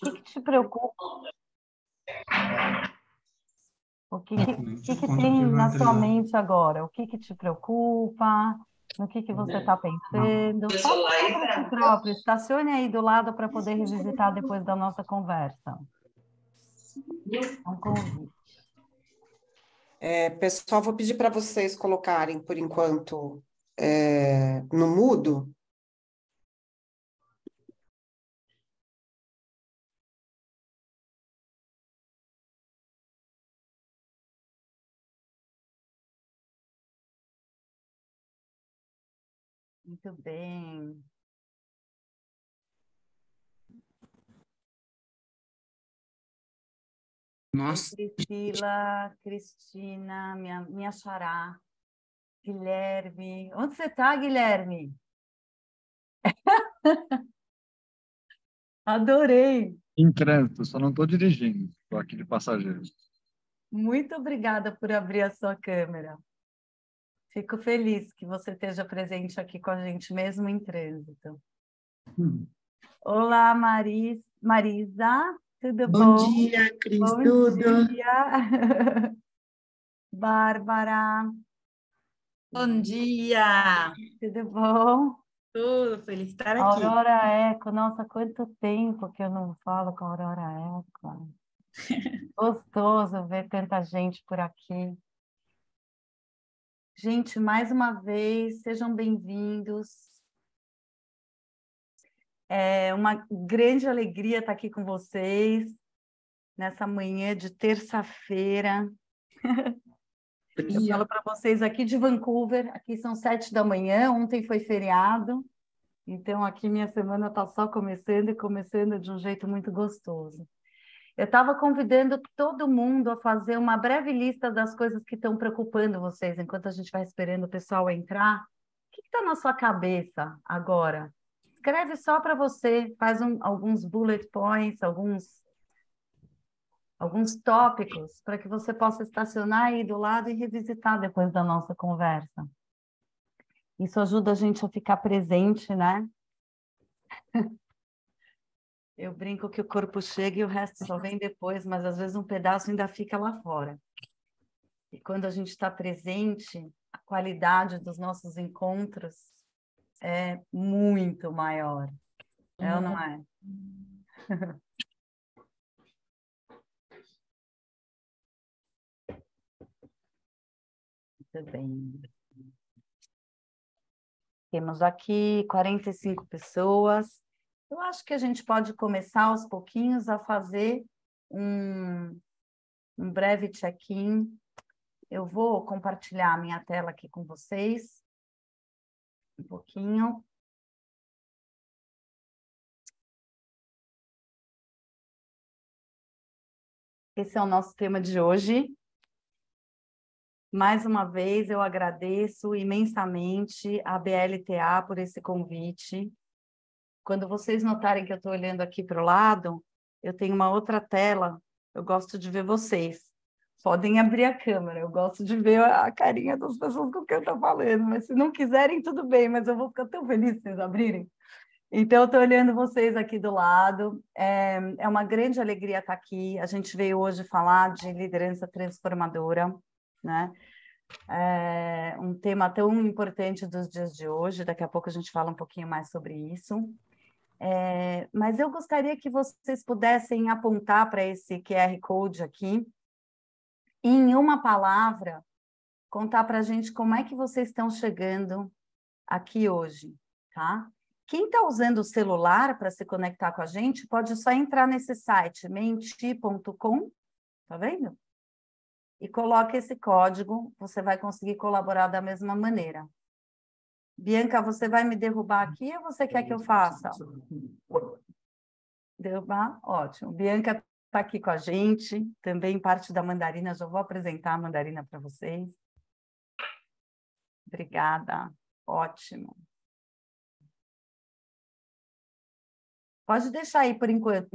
O que te preocupa? O que tem na sua mente agora? O que te preocupa? No que você está pensando? Faça para si próprio, estacione aí do lado para poder revisitar depois da nossa conversa. Um convite. Pessoal, vou pedir para vocês colocarem, por enquanto, no mudo. Muito bem. Nossa. Priscila, Cristina, minha xará, Guilherme. Onde você está, Guilherme? Adorei. Em trânsito, só não estou dirigindo, estou aqui de passageiro. Muito obrigada por abrir a sua câmera. Fico feliz que você esteja presente aqui com a gente, mesmo em trânsito. Olá, Marisa, tudo bom? Bom dia, Cris, Bom tudo? dia. Bárbara, Bom dia! tudo bom? Tudo, feliz de estar aqui. Aurora Eco, nossa, quanto tempo que eu não falo com a Aurora Eco. Gostoso ver tanta gente por aqui. Gente, mais uma vez, sejam bem-vindos. É uma grande alegria estar aqui com vocês nessa manhã de terça-feira. Eu falo para vocês aqui de Vancouver, aqui são 7 da manhã, ontem foi feriado, então aqui minha semana está só começando e começando de um jeito muito gostoso. Eu estava convidando todo mundo a fazer uma breve lista das coisas que estão preocupando vocês, enquanto a gente vai esperando o pessoal entrar. O que está na sua cabeça agora? Escreve só para você, faz alguns bullet points, alguns tópicos, para que você possa estacionar aí do lado e revisitar depois da nossa conversa. Isso ajuda a gente a ficar presente, né? Eu brinco que o corpo chega e o resto só vem depois, mas às vezes um pedaço ainda fica lá fora. E quando a gente está presente, a qualidade dos nossos encontros é muito maior. É ou não é? Muito bem. Temos aqui 45 pessoas. Eu acho que a gente pode começar aos pouquinhos a fazer um breve check-in. Eu vou compartilhar a minha tela aqui com vocês. Um pouquinho. Esse é o nosso tema de hoje. Mais uma vez, eu agradeço imensamente a BLTA por esse convite. Quando vocês notarem que eu estou olhando aqui para o lado, eu tenho uma outra tela, eu gosto de ver vocês. Podem abrir a câmera, eu gosto de ver a carinha das pessoas com quem eu estou falando, mas se não quiserem, tudo bem, mas eu vou ficar tão feliz se vocês abrirem. Então, eu estou olhando vocês aqui do lado, é uma grande alegria estar aqui. A gente veio hoje falar de liderança transformadora, né? Um tema tão importante dos dias de hoje, daqui a pouco a gente fala um pouquinho mais sobre isso. Mas eu gostaria que vocês pudessem apontar para esse QR Code aqui, e em uma palavra, contar para a gente como é que vocês estão chegando aqui hoje, tá? Quem está usando o celular para se conectar com a gente, pode só entrar nesse site, menti.com, tá vendo? E coloca esse código, você vai conseguir colaborar da mesma maneira. Bianca, você vai me derrubar aqui ou você quer que eu faça? Derrubar? Ótimo. Bianca está aqui com a gente, também parte da Mandarina, já vou apresentar a Mandarina para vocês. Obrigada, ótimo. Pode deixar aí por enquanto.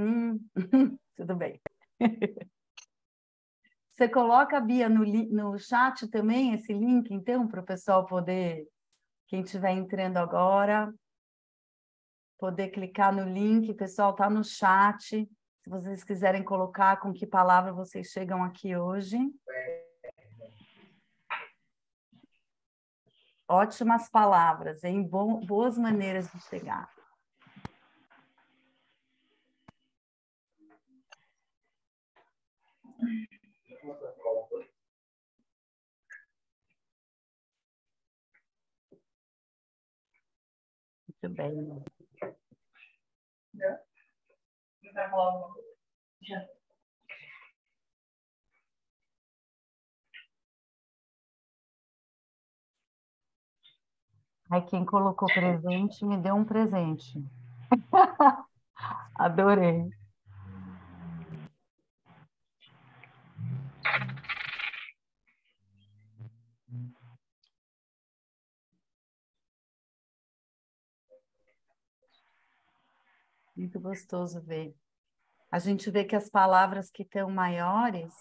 Tudo bem. Você coloca, Bia, no chat também esse link, então, para o pessoal poder, quem estiver entrando agora, poder clicar no link, o pessoal está no chat. Se vocês quiserem colocar com que palavra vocês chegam aqui hoje. Ótimas palavras, hein? Boas maneiras de chegar. Muito bem. Aí quem colocou presente me deu um presente. Adorei. Muito gostoso ver. A gente vê que as palavras que estão maiores,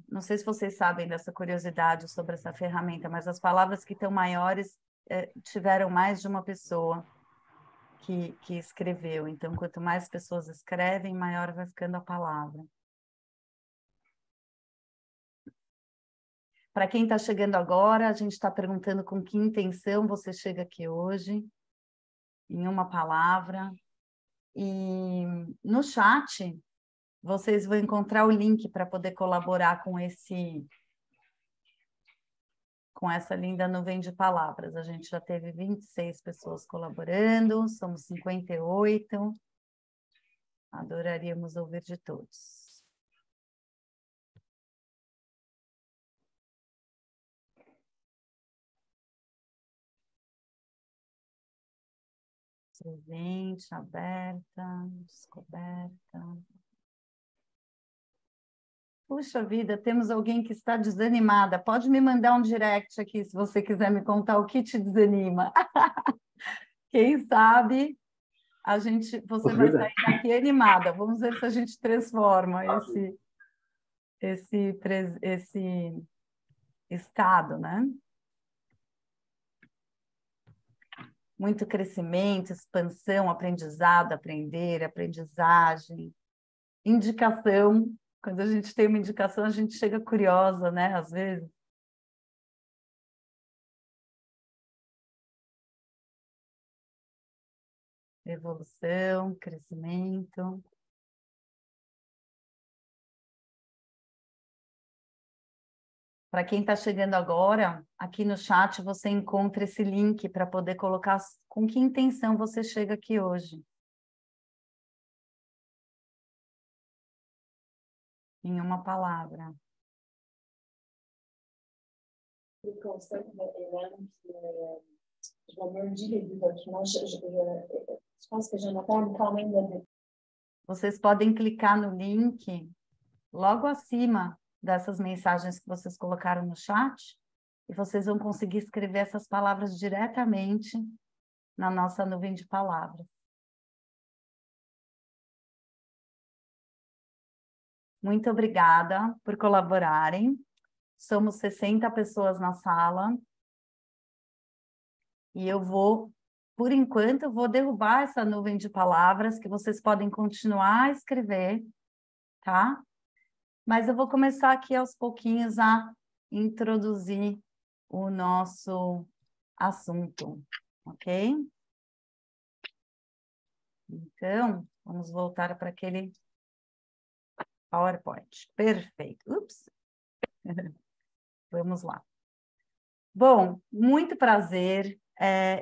não sei se vocês sabem dessa curiosidade sobre essa ferramenta, mas as palavras que estão maiores tiveram mais de uma pessoa que escreveu. Então, quanto mais pessoas escrevem, maior vai ficando a palavra. Para quem está chegando agora, a gente está perguntando com que intenção você chega aqui hoje, em uma palavra. E no chat, vocês vão encontrar o link para poder colaborar com essa linda nuvem de palavras. A gente já teve 26 pessoas colaborando, somos 58. Adoraríamos ouvir de todos. Presente, aberta, descoberta. Puxa vida, temos alguém que está desanimada. Pode me mandar um direct aqui, se você quiser me contar o que te desanima. Quem sabe você vai sair daqui animada. Vamos ver se a gente transforma esse estado, né? Muito crescimento, expansão, aprendizado, aprender, aprendizagem, indicação. Quando a gente tem uma indicação, a gente chega curiosa, né? Às vezes. Evolução, crescimento. Para quem está chegando agora, aqui no chat você encontra esse link para poder colocar com que intenção você chega aqui hoje. Em uma palavra. Je pense que je m'attends quand même. Vocês podem clicar no link logo acima dessas mensagens que vocês colocaram no chat e vocês vão conseguir escrever essas palavras diretamente na nossa nuvem de palavras. Muito obrigada por colaborarem. Somos 60 pessoas na sala. E eu vou, por enquanto, eu vou derrubar essa nuvem de palavras que vocês podem continuar a escrever, tá? Mas eu vou começar aqui aos pouquinhos a introduzir o nosso assunto, ok? Então, vamos voltar para aquele PowerPoint. Perfeito. Ups. Vamos lá. Bom, muito prazer.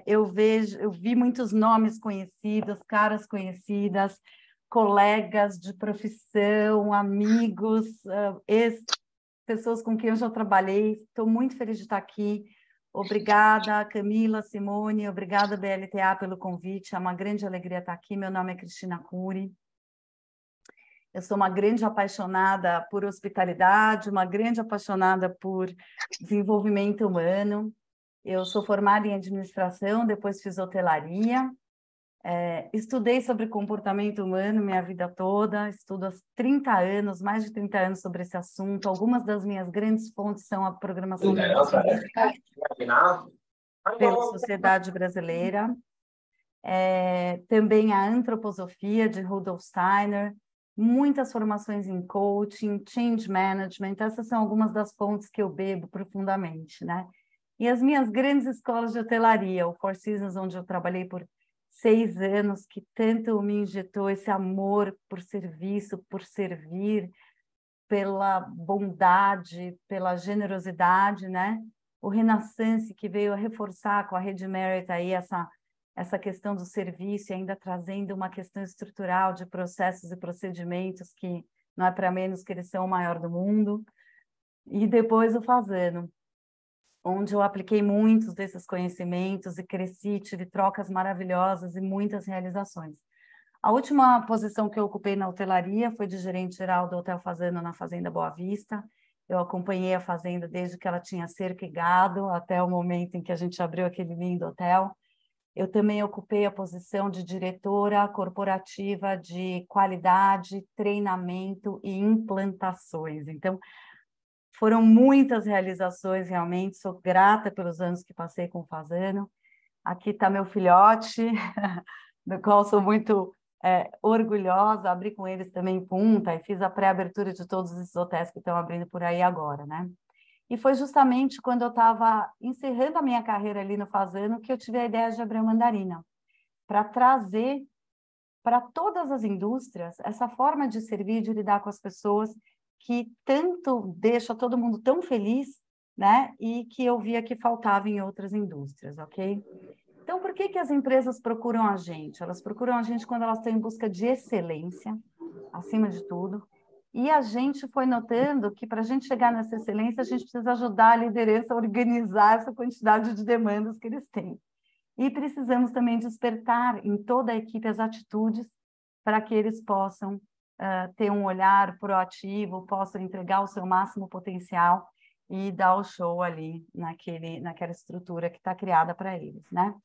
Eu vi muitos nomes conhecidos, caras conhecidas, colegas de profissão, amigos, pessoas com quem eu já trabalhei. Estou muito feliz de estar aqui. Obrigada, Camila, Simone, obrigada, BLTA, pelo convite. É uma grande alegria estar aqui. Meu nome é Cristina Cury. Eu sou uma grande apaixonada por hospitalidade, uma grande apaixonada por desenvolvimento humano. Eu sou formada em administração, depois fiz hotelaria. Estudei sobre comportamento humano minha vida toda, estudo há 30 anos, mais de 30 anos sobre esse assunto. Algumas das minhas grandes fontes são a programação neurolingüística pela Sociedade Brasileira. também a antroposofia de Rudolf Steiner, muitas formações em coaching, change management, essas são algumas das fontes que eu bebo profundamente, né? E as minhas grandes escolas de hotelaria, o Four Seasons, onde eu trabalhei por 6 anos, que tanto me injetou esse amor por serviço, por servir, pela bondade, pela generosidade, né? O Renaissance, que veio a reforçar com a Rede Merit aí essa questão do serviço, e ainda trazendo uma questão estrutural de processos e procedimentos que não é para menos que eles são o maior do mundo. E depois o Fasano, onde eu apliquei muitos desses conhecimentos e cresci, tive trocas maravilhosas e muitas realizações. A última posição que eu ocupei na hotelaria foi de gerente-geral do Hotel Fasano na Fazenda Boa Vista. Eu acompanhei a fazenda desde que ela tinha cerca e gado, até o momento em que a gente abriu aquele lindo hotel. Eu também ocupei a posição de diretora corporativa de qualidade, treinamento e implantações. Então, foram muitas realizações, realmente. Sou grata pelos anos que passei com o Fasano. Aqui está meu filhote, do qual sou muito orgulhosa. Abri com eles também em Punta e fiz a pré-abertura de todos esses hotéis que estão abrindo por aí agora, né? E foi justamente quando eu estava encerrando a minha carreira ali no Fasano que eu tive a ideia de abrir a Mandarina, para trazer para todas as indústrias essa forma de servir, de lidar com as pessoas, que tanto deixa todo mundo tão feliz, né? E que eu via que faltava em outras indústrias, ok? Então, por que as empresas procuram a gente? Elas procuram a gente quando elas estão em busca de excelência, acima de tudo. E a gente foi notando que, para a gente chegar nessa excelência, a gente precisa ajudar a liderança a organizar essa quantidade de demandas que eles têm. E precisamos também despertar em toda a equipe as atitudes para que eles possam ter um olhar proativo, possam entregar o seu máximo potencial e dar o show ali naquela estrutura que está criada para eles, né?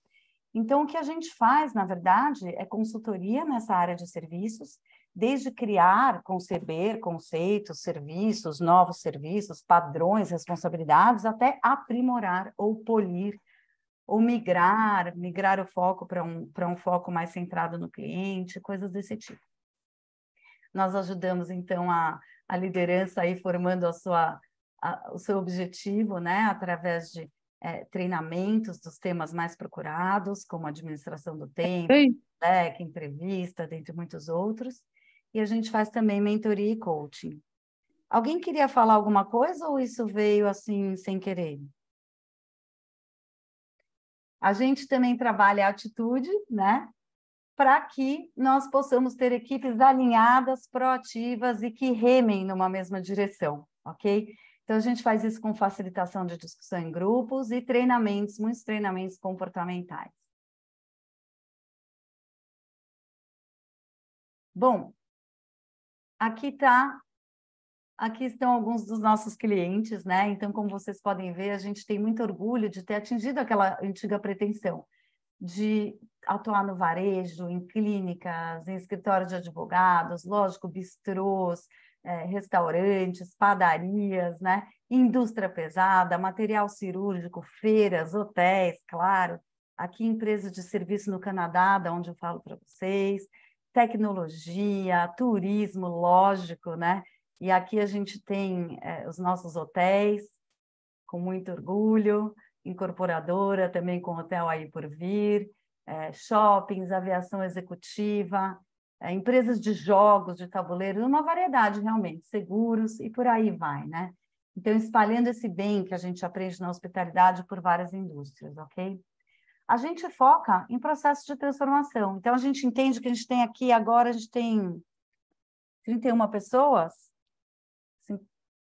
Então, o que a gente faz, na verdade, é consultoria nessa área de serviços, desde criar, conceber conceitos, serviços, novos serviços, padrões, responsabilidades, até aprimorar ou polir, ou migrar o foco para um foco mais centrado no cliente, coisas desse tipo. Nós ajudamos, então, a liderança aí formando o seu objetivo, né, através de treinamentos dos temas mais procurados, como administração do tempo, entrevista, dentre muitos outros. E a gente faz também mentoria e coaching. Alguém queria falar alguma coisa ou isso veio assim, sem querer? A gente também trabalha a atitude, né? Para que nós possamos ter equipes alinhadas, proativas e que remem numa mesma direção, ok? Então, a gente faz isso com facilitação de discussão em grupos e treinamentos, muitos treinamentos comportamentais. Bom, aqui estão alguns dos nossos clientes, né? Então, como vocês podem ver, a gente tem muito orgulho de ter atingido aquela antiga pretensão de atuar no varejo, em clínicas, em escritórios de advogados, lógico, bistrôs, restaurantes, padarias, né? Indústria pesada, material cirúrgico, feiras, hotéis, claro. Aqui, empresas de serviço no Canadá, da onde eu falo para vocês, tecnologia, turismo, lógico, né? E aqui a gente tem os nossos hotéis, com muito orgulho, incorporadora, também com hotel aí por vir, shoppings, aviação executiva, empresas de jogos, de tabuleiro, uma variedade realmente, seguros e por aí vai, né? Então, espalhando esse bem que a gente aprende na hospitalidade por várias indústrias, ok? A gente foca em processos de transformação. Então, a gente entende que a gente tem aqui agora, a gente tem 31 pessoas.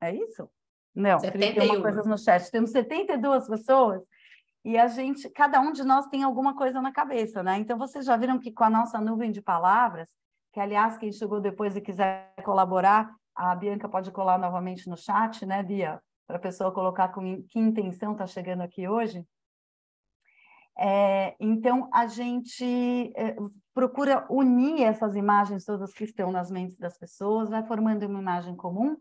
É isso? Não, 31 coisas no chat. Temos 72 pessoas e cada um de nós tem alguma coisa na cabeça, né? Então, vocês já viram que com a nossa nuvem de palavras, que, aliás, quem chegou depois e quiser colaborar, a Bianca pode colar novamente no chat, né, Bia? Para a pessoa colocar com que intenção está chegando aqui hoje. Então, a gente procura unir essas imagens todas que estão nas mentes das pessoas, vai formando uma imagem comum,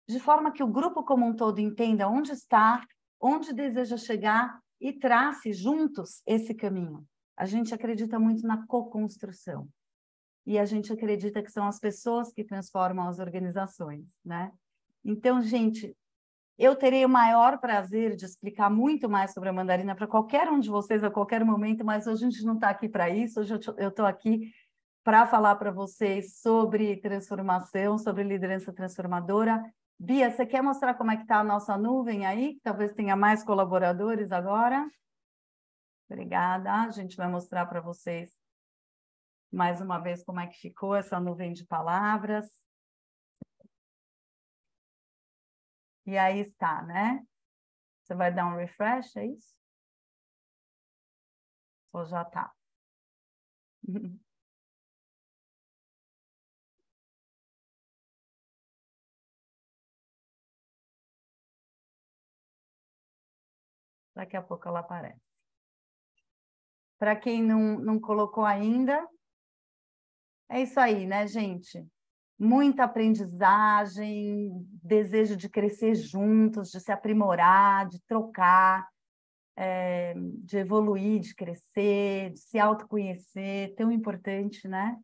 de forma que o grupo como um todo entenda onde está, onde deseja chegar e trace juntos esse caminho. a gente acredita muito na co-construção. E a gente acredita que são as pessoas que transformam as organizações, né? Então, gente, eu terei o maior prazer de explicar muito mais sobre a Mandarina para qualquer um de vocês a qualquer momento, mas hoje a gente não está aqui para isso, hoje eu estou aqui para falar para vocês sobre transformação, sobre liderança transformadora. Bia, você quer mostrar como é que está a nossa nuvem aí? Talvez tenha mais colaboradores agora. Obrigada. A gente vai mostrar para vocês mais uma vez como é que ficou essa nuvem de palavras. E aí está, né? Você vai dar um refresh, é isso? Ou já está? Daqui a pouco ela aparece. Para quem não colocou ainda, é isso aí, né, gente? Muita aprendizagem, desejo de crescer juntos, de se aprimorar, de trocar, de evoluir, de crescer, de se autoconhecer, tão importante, né?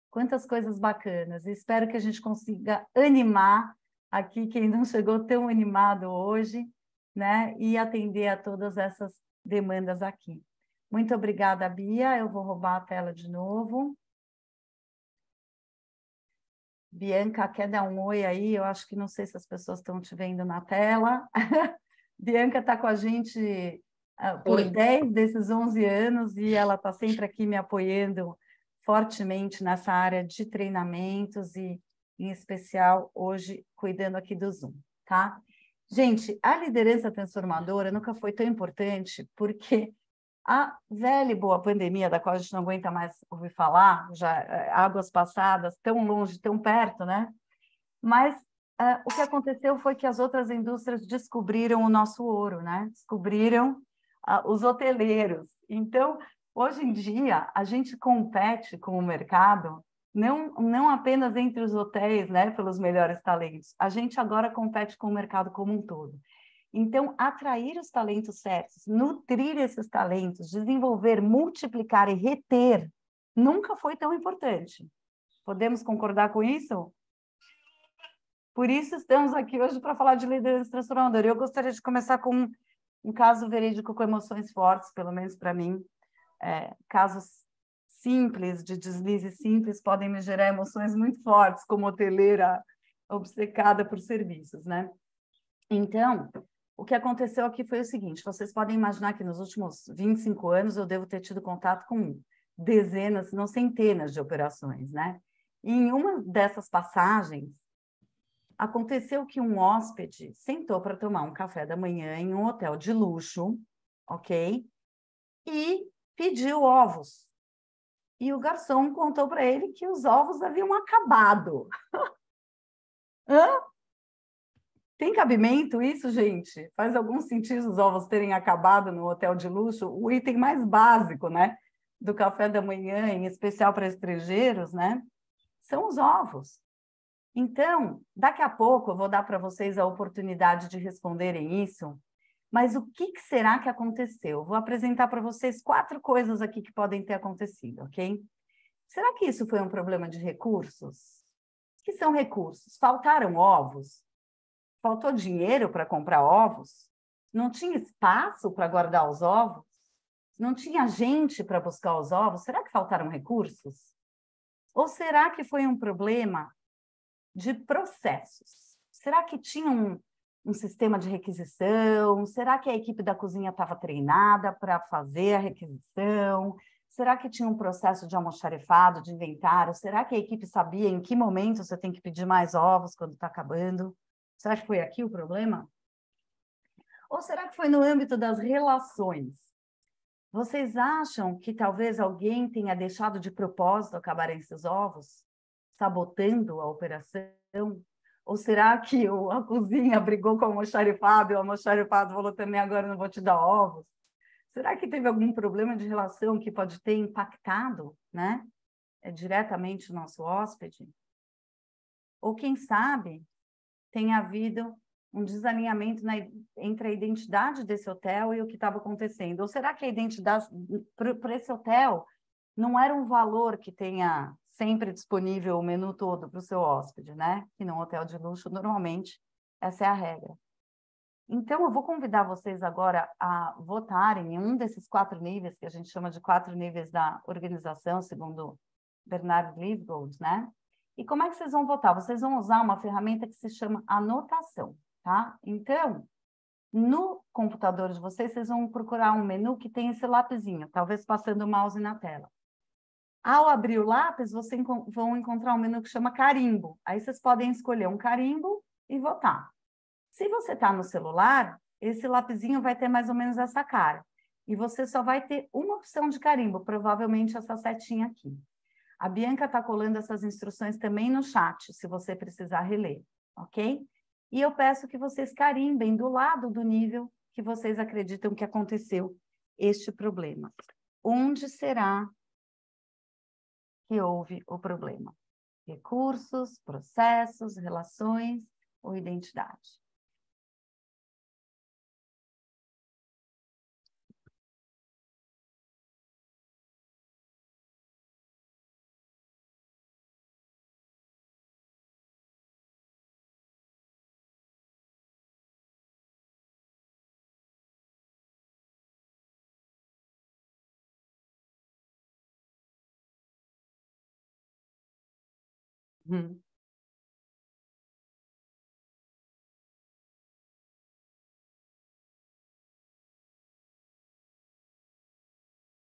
Quantas coisas bacanas. Espero que a gente consiga animar aqui quem não chegou tão animado hoje, né? E atender a todas essas demandas aqui. Muito obrigada, Bia. Eu vou roubar a tela de novo. Bianca, quer dar um oi aí? Eu acho que não sei se as pessoas estão te vendo na tela. Bianca está com a gente por 10 desses 11 anos e ela está sempre aqui me apoiando fortemente nessa área de treinamentos e, em especial, hoje, cuidando aqui do Zoom, tá? Gente, a liderança transformadora nunca foi tão importante porque a velha e boa pandemia, da qual a gente não aguenta mais ouvir falar, já águas passadas, tão longe, tão perto, né? Mas o que aconteceu foi que as outras indústrias descobriram o nosso ouro, né? Descobriram os hoteleiros. Então, hoje em dia, a gente compete com o mercado, não apenas entre os hotéis, né, pelos melhores talentos. A gente agora compete com o mercado como um todo. Então, atrair os talentos certos, nutrir esses talentos, desenvolver, multiplicar e reter, nunca foi tão importante. Podemos concordar com isso? Por isso estamos aqui hoje para falar de liderança transformadora. Eu gostaria de começar com um caso verídico com emoções fortes, pelo menos para mim. Casos simples, de deslize simples, podem me gerar emoções muito fortes, como hoteleira obcecada por serviços, né? Então, o que aconteceu aqui foi o seguinte, vocês podem imaginar que nos últimos 25 anos eu devo ter tido contato com dezenas, se não centenas de operações, né? E em uma dessas passagens, aconteceu que um hóspede sentou para tomar um café da manhã em um hotel de luxo, ok? E pediu ovos. E o garçom contou para ele que os ovos haviam acabado. Hã? Tem cabimento isso, gente? Faz algum sentido os ovos terem acabado no hotel de luxo? O item mais básico, né? Do café da manhã, em especial para estrangeiros, né? São os ovos. Então, daqui a pouco eu vou dar para vocês a oportunidade de responderem isso, mas o que será que aconteceu? Vou apresentar para vocês 4 coisas aqui que podem ter acontecido, ok? Será que isso foi um problema de recursos? O que são recursos? Faltaram ovos? Faltou dinheiro para comprar ovos? Não tinha espaço para guardar os ovos? Não tinha gente para buscar os ovos? Será que faltaram recursos? Ou será que foi um problema de processos? Será que tinha um sistema de requisição? Será que a equipe da cozinha estava treinada para fazer a requisição? Será que tinha um processo de almoxarifado, de inventário? Será que a equipe sabia em que momento você tem que pedir mais ovos quando está acabando? Será que foi aqui o problema? Ou será que foi no âmbito das relações? Vocês acham que talvez alguém tenha deixado de propósito acabar esses ovos, sabotando a operação? Ou será que a cozinha brigou com o almoxarifado e o almoxarifado falou também, agora não vou te dar ovos? Será que teve algum problema de relação que pode ter impactado, né, diretamente o nosso hóspede? Ou quem sabe tem havido um desalinhamento entre a identidade desse hotel e o que estava acontecendo? Ou será que a identidade para esse hotel não era um valor que tenha sempre disponível o menu todo para o seu hóspede, né? Que num hotel de luxo, normalmente, essa é a regra. Então, eu vou convidar vocês agora a votarem em um desses 4 níveis, que a gente chama de 4 níveis da organização, segundo Bernard Liebgold, né? E como é que vocês vão votar? Vocês vão usar uma ferramenta que se chama anotação, tá? Então, no computador de vocês, vocês vão procurar um menu que tem esse lapisinho, talvez passando o mouse na tela. Ao abrir o lápis, vocês vão encontrar um menu que chama carimbo. Aí vocês podem escolher um carimbo e votar. Se você está no celular, esse lapisinho vai ter mais ou menos essa cara. E você só vai ter uma opção de carimbo, provavelmente essa setinha aqui. A Bianca está colando essas instruções também no chat, se você precisar reler, ok? E eu peço que vocês carimbem do lado do nível que vocês acreditam que aconteceu este problema. Onde será que houve o problema? Recursos, processos, relações ou identidade?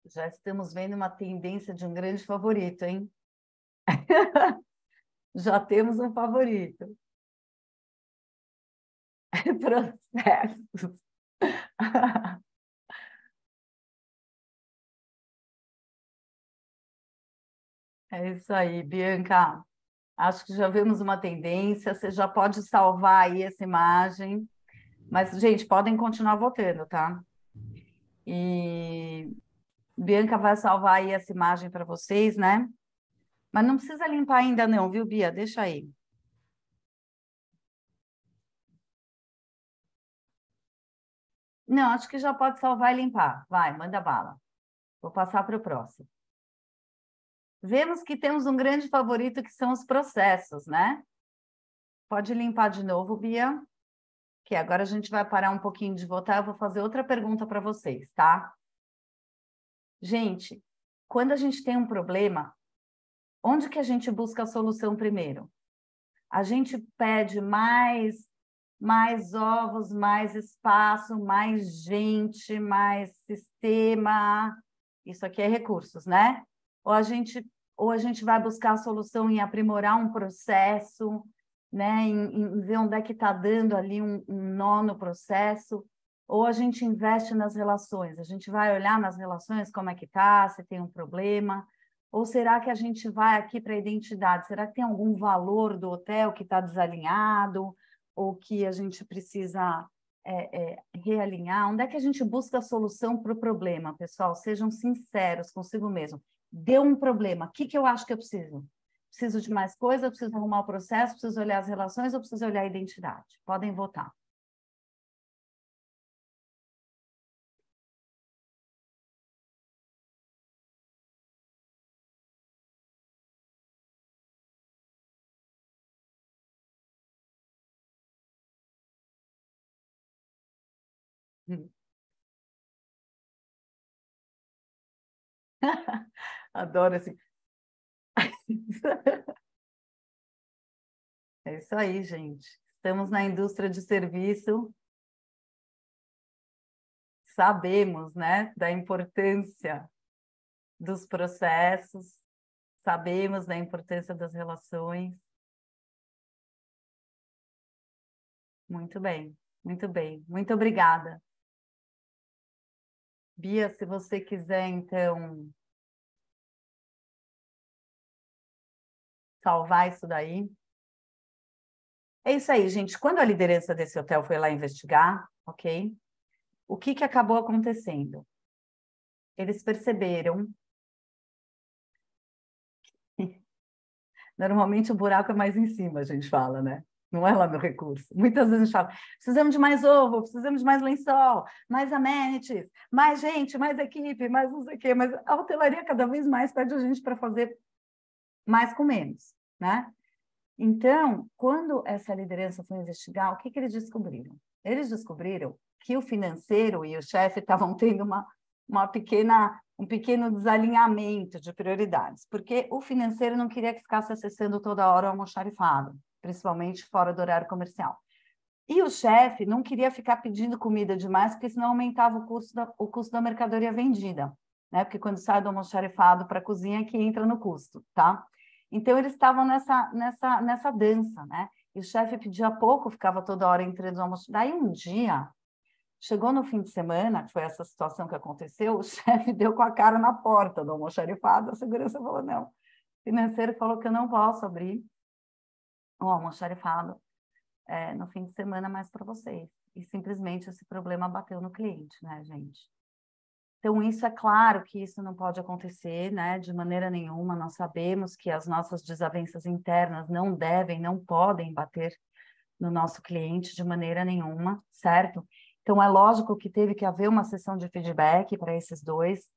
Já estamos vendo uma tendência de um grande favorito, hein? Já temos um favorito. Processos. É isso aí, Bianca. Acho que já vemos uma tendência. Você já pode salvar aí essa imagem. Mas, gente, podem continuar votando, tá? E Bianca vai salvar aí essa imagem para vocês, né? Mas não precisa limpar ainda não, viu, Bia? Deixa aí. Não, acho que já pode salvar e limpar. Vai, manda bala. Vou passar para o próximo. Vemos que temos um grande favorito, que são os processos, né? Pode limpar de novo, Bia. Que agora a gente vai parar um pouquinho de votar. Eu vou fazer outra pergunta para vocês, tá? Gente, quando a gente tem um problema, onde que a gente busca a solução primeiro? A gente pede mais ovos, mais espaço, mais gente, mais sistema. Isso aqui é recursos, né? Ou a gente vai buscar a solução em aprimorar um processo, né? Em ver onde é que está dando ali um nó no processo, ou a gente investe nas relações, a gente vai olhar nas relações como é que está, se tem um problema, ou será que a gente vai aqui para a identidade? Será que tem algum valor do hotel que está desalinhado, ou que a gente precisa realinhar? Onde é que a gente busca a solução para o problema, pessoal? Sejam sinceros consigo mesmo. Deu um problema, o que eu acho que eu preciso? Preciso de mais coisa, preciso arrumar o processo, preciso olhar as relações ou preciso olhar a identidade? Podem votar. Adoro assim. É isso aí, gente. Estamos na indústria de serviço. Sabemos, né, da importância dos processos, sabemos da importância das relações. Muito bem, muito bem. Muito obrigada. Bia, se você quiser, então, salvar isso daí. É isso aí, gente. Quando a liderança desse hotel foi lá investigar, ok? O que acabou acontecendo? Eles perceberam. Normalmente o buraco é mais em cima, a gente fala, né? não é lá no recurso. Muitas vezes a gente fala, precisamos de mais ovo, precisamos de mais lençol, mais amenities, mais gente, mais equipe, mais não sei o quê, mas a hotelaria cada vez mais pede a gente para fazer mais com menos, né? Então, quando essa liderança foi investigar, o que eles descobriram? Eles descobriram que o financeiro e o chefe estavam tendo um pequeno desalinhamento de prioridades, porque o financeiro não queria que ficasse acessando toda hora o almoxarifado, principalmente fora do horário comercial. E o chefe não queria ficar pedindo comida demais, porque senão aumentava o custo da mercadoria vendida, né? Porque quando sai do almoxarifado para a cozinha, é que entra no custo, tá? Então, eles estavam nessa dança, né? E o chefe pedia pouco, ficava toda hora entrando no almoço. Daí, um dia, chegou no fim de semana, que foi essa situação que aconteceu, o chefe deu com a cara na porta do almoxarifado, a segurança falou, não. O financeiro falou que eu não posso abrir o almoxarifado no fim de semana mais para vocês. E simplesmente esse problema bateu no cliente, né, gente? Então, isso é claro que isso não pode acontecer, né, de maneira nenhuma. Nós sabemos que as nossas desavenças internas não devem, não podem bater no nosso cliente de maneira nenhuma, certo? Então, é lógico que teve que haver uma sessão de feedback para esses dois,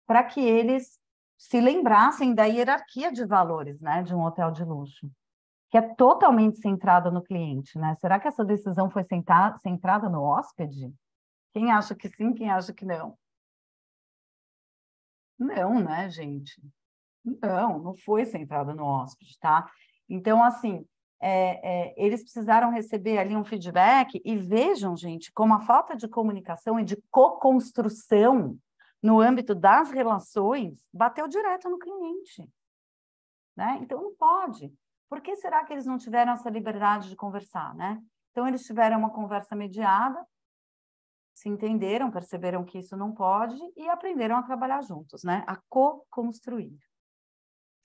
para que eles se lembrassem da hierarquia de valores, né, de um hotel de luxo, que é totalmente centrada no cliente, né? Será que essa decisão foi centrada no hóspede? Quem acha que sim, quem acha que não? Não, né, gente? Não foi centrada no hóspede, tá? Então, assim, eles precisaram receber ali um feedback e vejam, gente, como a falta de comunicação e de co-construção no âmbito das relações bateu direto no cliente, né? Então, não pode. Por que será que eles não tiveram essa liberdade de conversar, né? Então, eles tiveram uma conversa mediada, se entenderam, perceberam que isso não pode e aprenderam a trabalhar juntos, né? A co-construir,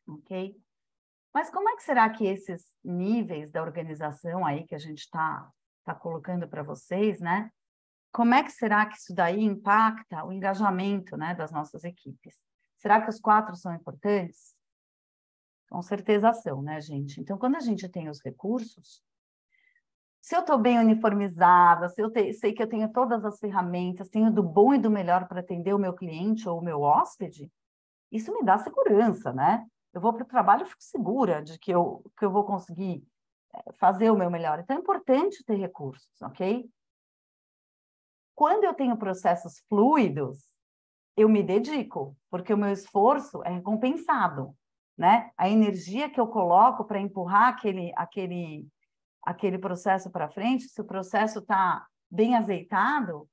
ok? Mas como é que será que esses níveis da organização aí que a gente tá colocando para vocês, né? Como é que será que isso daí impacta o engajamento, né, das nossas equipes? Será que os 4 são importantes? Com certeza são, né, gente? Então, quando a gente tem os recursos, se eu estou bem uniformizada, se eu sei que eu tenho todas as ferramentas, tenho do bom e do melhor para atender o meu cliente ou o meu hóspede, isso me dá segurança, né? Eu vou para o trabalho e fico segura de que eu vou conseguir fazer o meu melhor. Então, é importante ter recursos, ok? Quando eu tenho processos fluidos, eu me dedico, porque o meu esforço é recompensado, né? A energia que eu coloco para empurrar aquele processo para frente, se o processo está bem azeitado,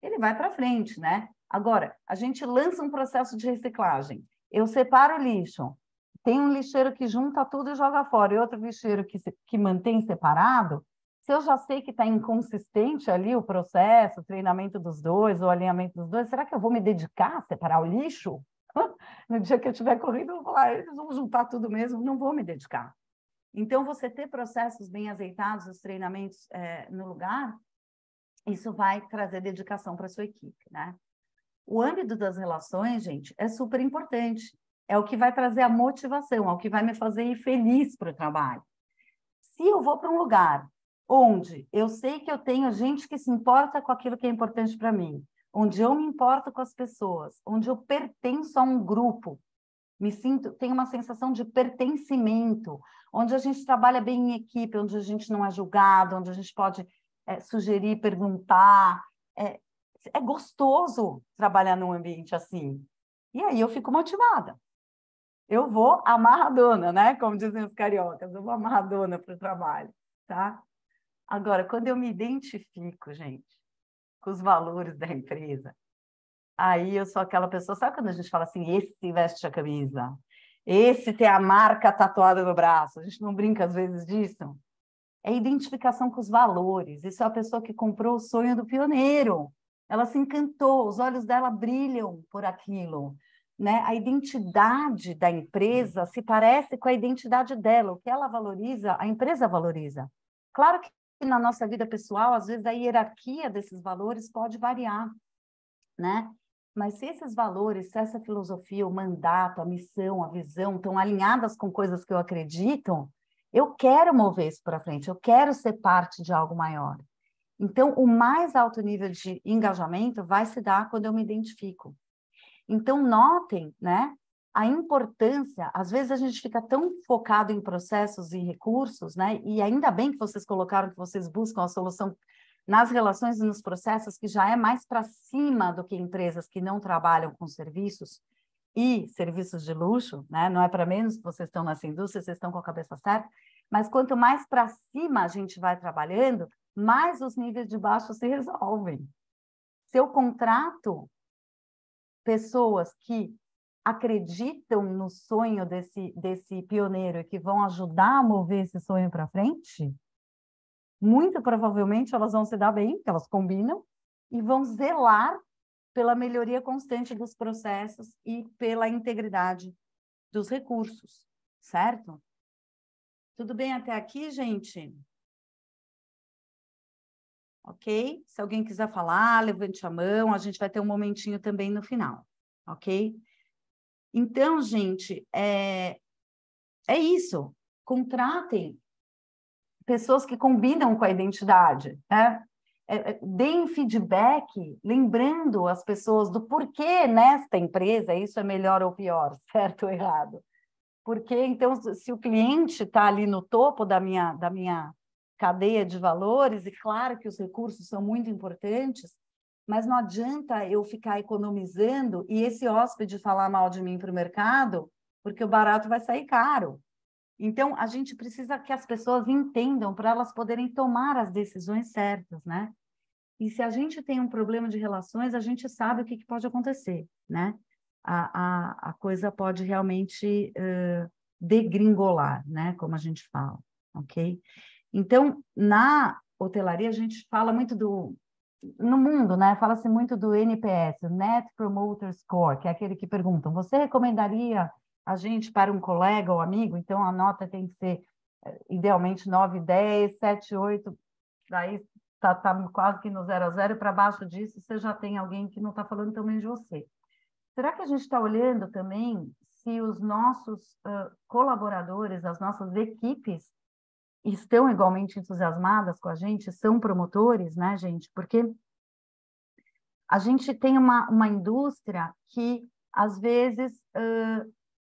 ele vai para frente, né? Agora, a gente lança um processo de reciclagem. Eu separo o lixo. Tem um lixeiro que junta tudo e joga fora, e outro lixeiro que mantém separado. Se eu já sei que está inconsistente ali o processo, o treinamento dos dois, o alinhamento dos dois, será que eu vou me dedicar a separar o lixo? No dia que eu estiver correndo, eu vou falar, eles vão juntar tudo mesmo, não vou me dedicar. Então, você ter processos bem azeitados, os treinamentos no lugar, isso vai trazer dedicação para a sua equipe, né? O âmbito das relações, gente, é super importante. É o que vai trazer a motivação, é o que vai me fazer ir feliz para o trabalho. Se eu vou para um lugar onde eu sei que eu tenho gente que se importa com aquilo que é importante para mim, onde eu me importo com as pessoas, onde eu pertenço a um grupo, tenho uma sensação de pertencimento, onde a gente trabalha bem em equipe, onde a gente não é julgado, onde a gente pode sugerir, perguntar. É gostoso trabalhar num ambiente assim. E aí eu fico motivada. Eu vou amarradona, né? Como dizem os cariocas, eu vou amarradona para o trabalho, tá? Agora, quando eu me identifico, gente, com os valores da empresa, aí eu sou aquela pessoa, sabe quando a gente fala assim, esse veste a camisa, esse tem a marca tatuada no braço, a gente não brinca às vezes disso? É identificação com os valores, isso é a pessoa que comprou o sonho do pioneiro, ela se encantou, os olhos dela brilham por aquilo, né? A identidade da empresa se parece com a identidade dela, o que ela valoriza, a empresa valoriza. Claro que na nossa vida pessoal, às vezes a hierarquia desses valores pode variar, né? Mas se esses valores, se essa filosofia, o mandato, a missão, a visão estão alinhadas com coisas que eu acredito, Eu quero mover isso para frente, eu quero ser parte de algo maior. Então, o mais alto nível de engajamento vai se dar quando eu me identifico. Então, notem, né, a importância, às vezes a gente fica tão focado em processos e recursos, né, e ainda bem que vocês colocaram que vocês buscam a solução nas relações e nos processos, que já é mais para cima do que empresas que não trabalham com serviços e serviços de luxo, né, não é para menos que vocês estão nessa indústria, vocês estão com a cabeça certa, mas quanto mais para cima a gente vai trabalhando, mais os níveis de baixo se resolvem. Se eu contrato pessoas que acreditam no sonho desse pioneiro e que vão ajudar a mover esse sonho para frente, muito provavelmente elas vão se dar bem, porque elas combinam, e vão zelar pela melhoria constante dos processos e pela integridade dos recursos, certo? Tudo bem até aqui, gente? Ok? Se alguém quiser falar, levante a mão, a gente vai ter um momentinho também no final, ok? Então, gente, é isso. Contratem pessoas que combinam com a identidade, né? Deem feedback, lembrando as pessoas do porquê nesta empresa isso é melhor ou pior, certo ou errado. Porque, então, se o cliente está ali no topo da minha cadeia de valores, e claro que os recursos são muito importantes, mas não adianta eu ficar economizando e esse hóspede falar mal de mim para o mercado, porque o barato vai sair caro. Então, a gente precisa que as pessoas entendam para elas poderem tomar as decisões certas, né? E se a gente tem um problema de relações, a gente sabe o que pode acontecer, né? A coisa pode realmente degringolar, né? Como a gente fala, ok? Então, na hotelaria, a gente fala muito no mundo, né? Fala-se muito do NPS, o Net Promoter Score, que é aquele que perguntam, você recomendaria a gente para um colega ou amigo? Então, a nota tem que ser, idealmente, 9, 10, 7, 8, daí tá quase que no 0 a 0, para baixo disso, você já tem alguém que não está falando também de você. Será que a gente está olhando também se os nossos colaboradores, as nossas equipes, estão igualmente entusiasmadas com a gente, são promotores, né, gente? Porque a gente tem uma indústria que, às vezes,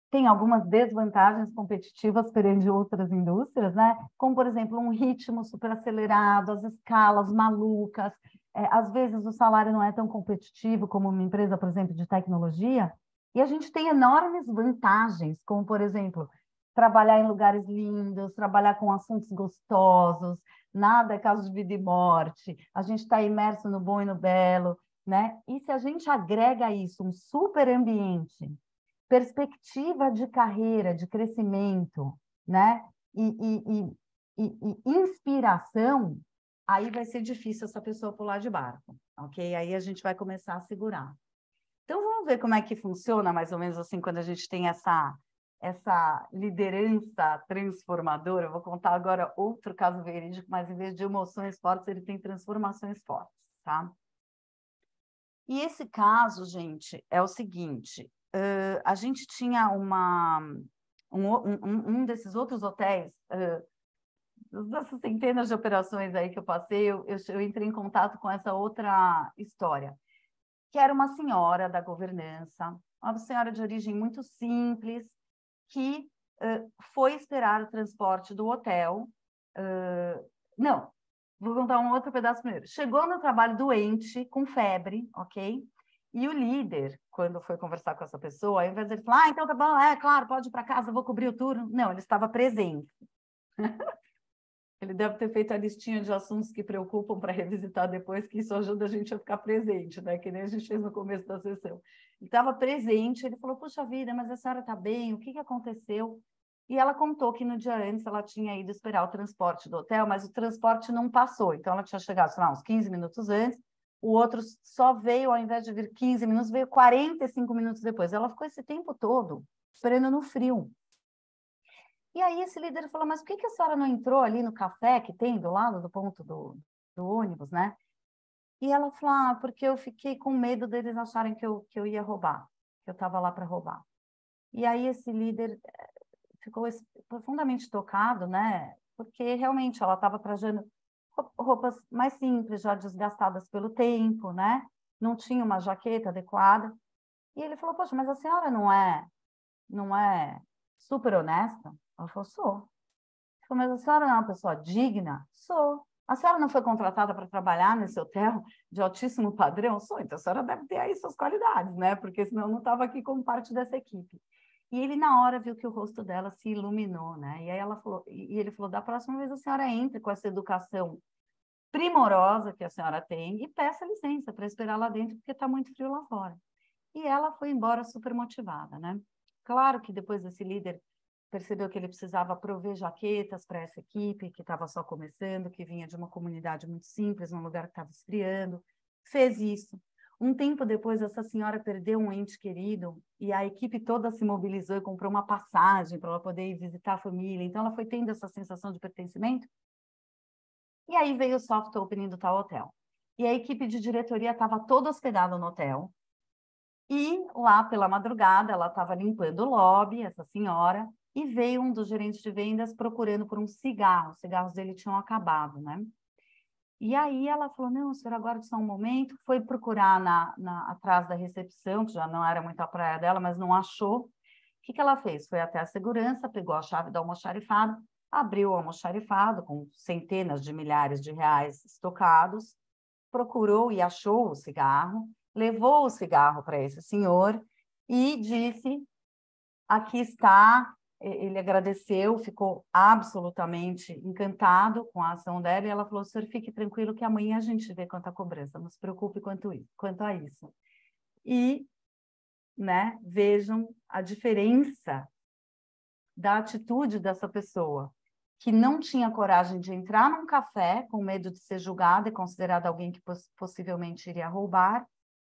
tem algumas desvantagens competitivas perante outras indústrias, né? Como, por exemplo, um ritmo super acelerado, as escalas malucas, às vezes o salário não é tão competitivo como uma empresa, por exemplo, de tecnologia, e a gente tem enormes vantagens, como, por exemplo, trabalhar em lugares lindos, trabalhar com assuntos gostosos, nada é caso de vida e morte, a gente está imerso no bom e no belo, né? E se a gente agrega isso, um super ambiente, perspectiva de carreira, de crescimento, né? E inspiração, aí vai ser difícil essa pessoa pular de barco, ok? Aí a gente vai começar a segurar. Então, vamos ver como é que funciona, mais ou menos assim, quando a gente tem essa liderança transformadora. Eu vou contar agora outro caso verídico, mas em vez de emoções fortes, ele tem transformações fortes, tá? E esse caso, gente, é o seguinte, a gente tinha um desses outros hotéis, dessas centenas de operações aí que eu passei, eu entrei em contato com essa outra história, que era uma senhora da governança, uma senhora de origem muito simples, que foi esperar o transporte do hotel. Não, vou contar um outro pedaço primeiro. Chegou no trabalho doente, com febre, ok? E o líder, quando foi conversar com essa pessoa, ao invés de ele falar, então tá bom, claro, pode ir para casa, vou cobrir o turno. Não, ele estava presente. Ele deve ter feito a listinha de assuntos que preocupam para revisitar depois, que isso ajuda a gente a ficar presente, né? Que nem a gente fez no começo da sessão. Ele estava presente, ele falou, puxa vida, mas a senhora está bem, o que aconteceu? E ela contou que no dia antes ela tinha ido esperar o transporte do hotel, mas o transporte não passou. Então, ela tinha chegado, sei lá, uns 15 minutos antes, o outro só veio, ao invés de vir 15 minutos, veio 45 minutos depois. Ela ficou esse tempo todo esperando no frio. E aí esse líder falou, mas por que a senhora não entrou ali no café que tem do lado do ponto do ônibus, né? E ela falou, porque eu fiquei com medo deles acharem que eu ia roubar, que eu estava lá para roubar. E aí esse líder ficou profundamente tocado, né? Porque realmente ela estava trajando roupas mais simples, já desgastadas pelo tempo, né? Não tinha uma jaqueta adequada. E ele falou, poxa, mas a senhora não é super honesta? Ela falou, sou. Ele falou, mas a senhora não é uma pessoa digna? Sou. A senhora não foi contratada para trabalhar nesse hotel de altíssimo padrão? Sou. Então a senhora deve ter aí suas qualidades, né? Porque senão não estava aqui como parte dessa equipe. E ele, na hora, viu que o rosto dela se iluminou, né? E aí ela falou, e ele falou, da próxima vez a senhora entre com essa educação primorosa que a senhora tem e peça licença para esperar lá dentro, porque está muito frio lá fora. E ela foi embora super motivada, né? Claro que depois esse líder percebeu que ele precisava prover jaquetas para essa equipe, que estava só começando, que vinha de uma comunidade muito simples, num lugar que estava esfriando. Fez isso. Um tempo depois, essa senhora perdeu um ente querido e a equipe toda se mobilizou e comprou uma passagem para ela poder ir visitar a família. Então, ela foi tendo essa sensação de pertencimento. E aí veio o soft opening do tal hotel. E a equipe de diretoria estava toda hospedada no hotel. E lá pela madrugada, ela estava limpando o lobby, essa senhora, e veio um dos gerentes de vendas procurando por um cigarro. Os cigarros dele tinham acabado, né? E aí ela falou, não, senhora, agora só um momento. Foi procurar atrás da recepção, que já não era muito a praia dela, mas não achou. O que ela fez? Foi até a segurança, pegou a chave do almoxarifado, abriu o almoxarifado com centenas de milhares de reais estocados, procurou e achou o cigarro, levou o cigarro para esse senhor e disse, aqui está. Ele agradeceu, ficou absolutamente encantado com a ação dela, e ela falou, senhor, fique tranquilo que amanhã a gente vê quanto a cobrança, não se preocupe quanto a isso. E, né, vejam a diferença da atitude dessa pessoa, que não tinha coragem de entrar num café com medo de ser julgada e considerada alguém que possivelmente iria roubar,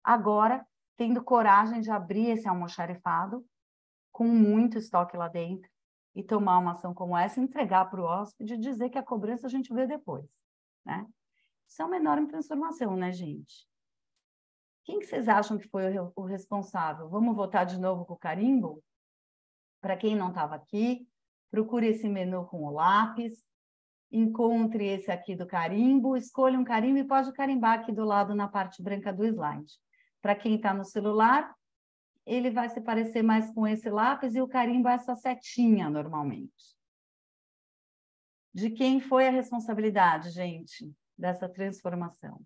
agora tendo coragem de abrir esse almoxarifado com muito estoque lá dentro e tomar uma ação como essa, entregar para o hóspede e dizer que a cobrança a gente vê depois, né? Isso é uma enorme transformação, né, gente? Quem que vocês acham que foi o responsável? Vamos votar de novo com o carimbo? Para quem não estava aqui, procure esse menu com o lápis, encontre esse aqui do carimbo, escolha um carimbo e pode carimbar aqui do lado na parte branca do slide. Para quem está no celular, ele vai se parecer mais com esse lápis e o carimbo é essa setinha, normalmente. De quem foi a responsabilidade, gente, dessa transformação?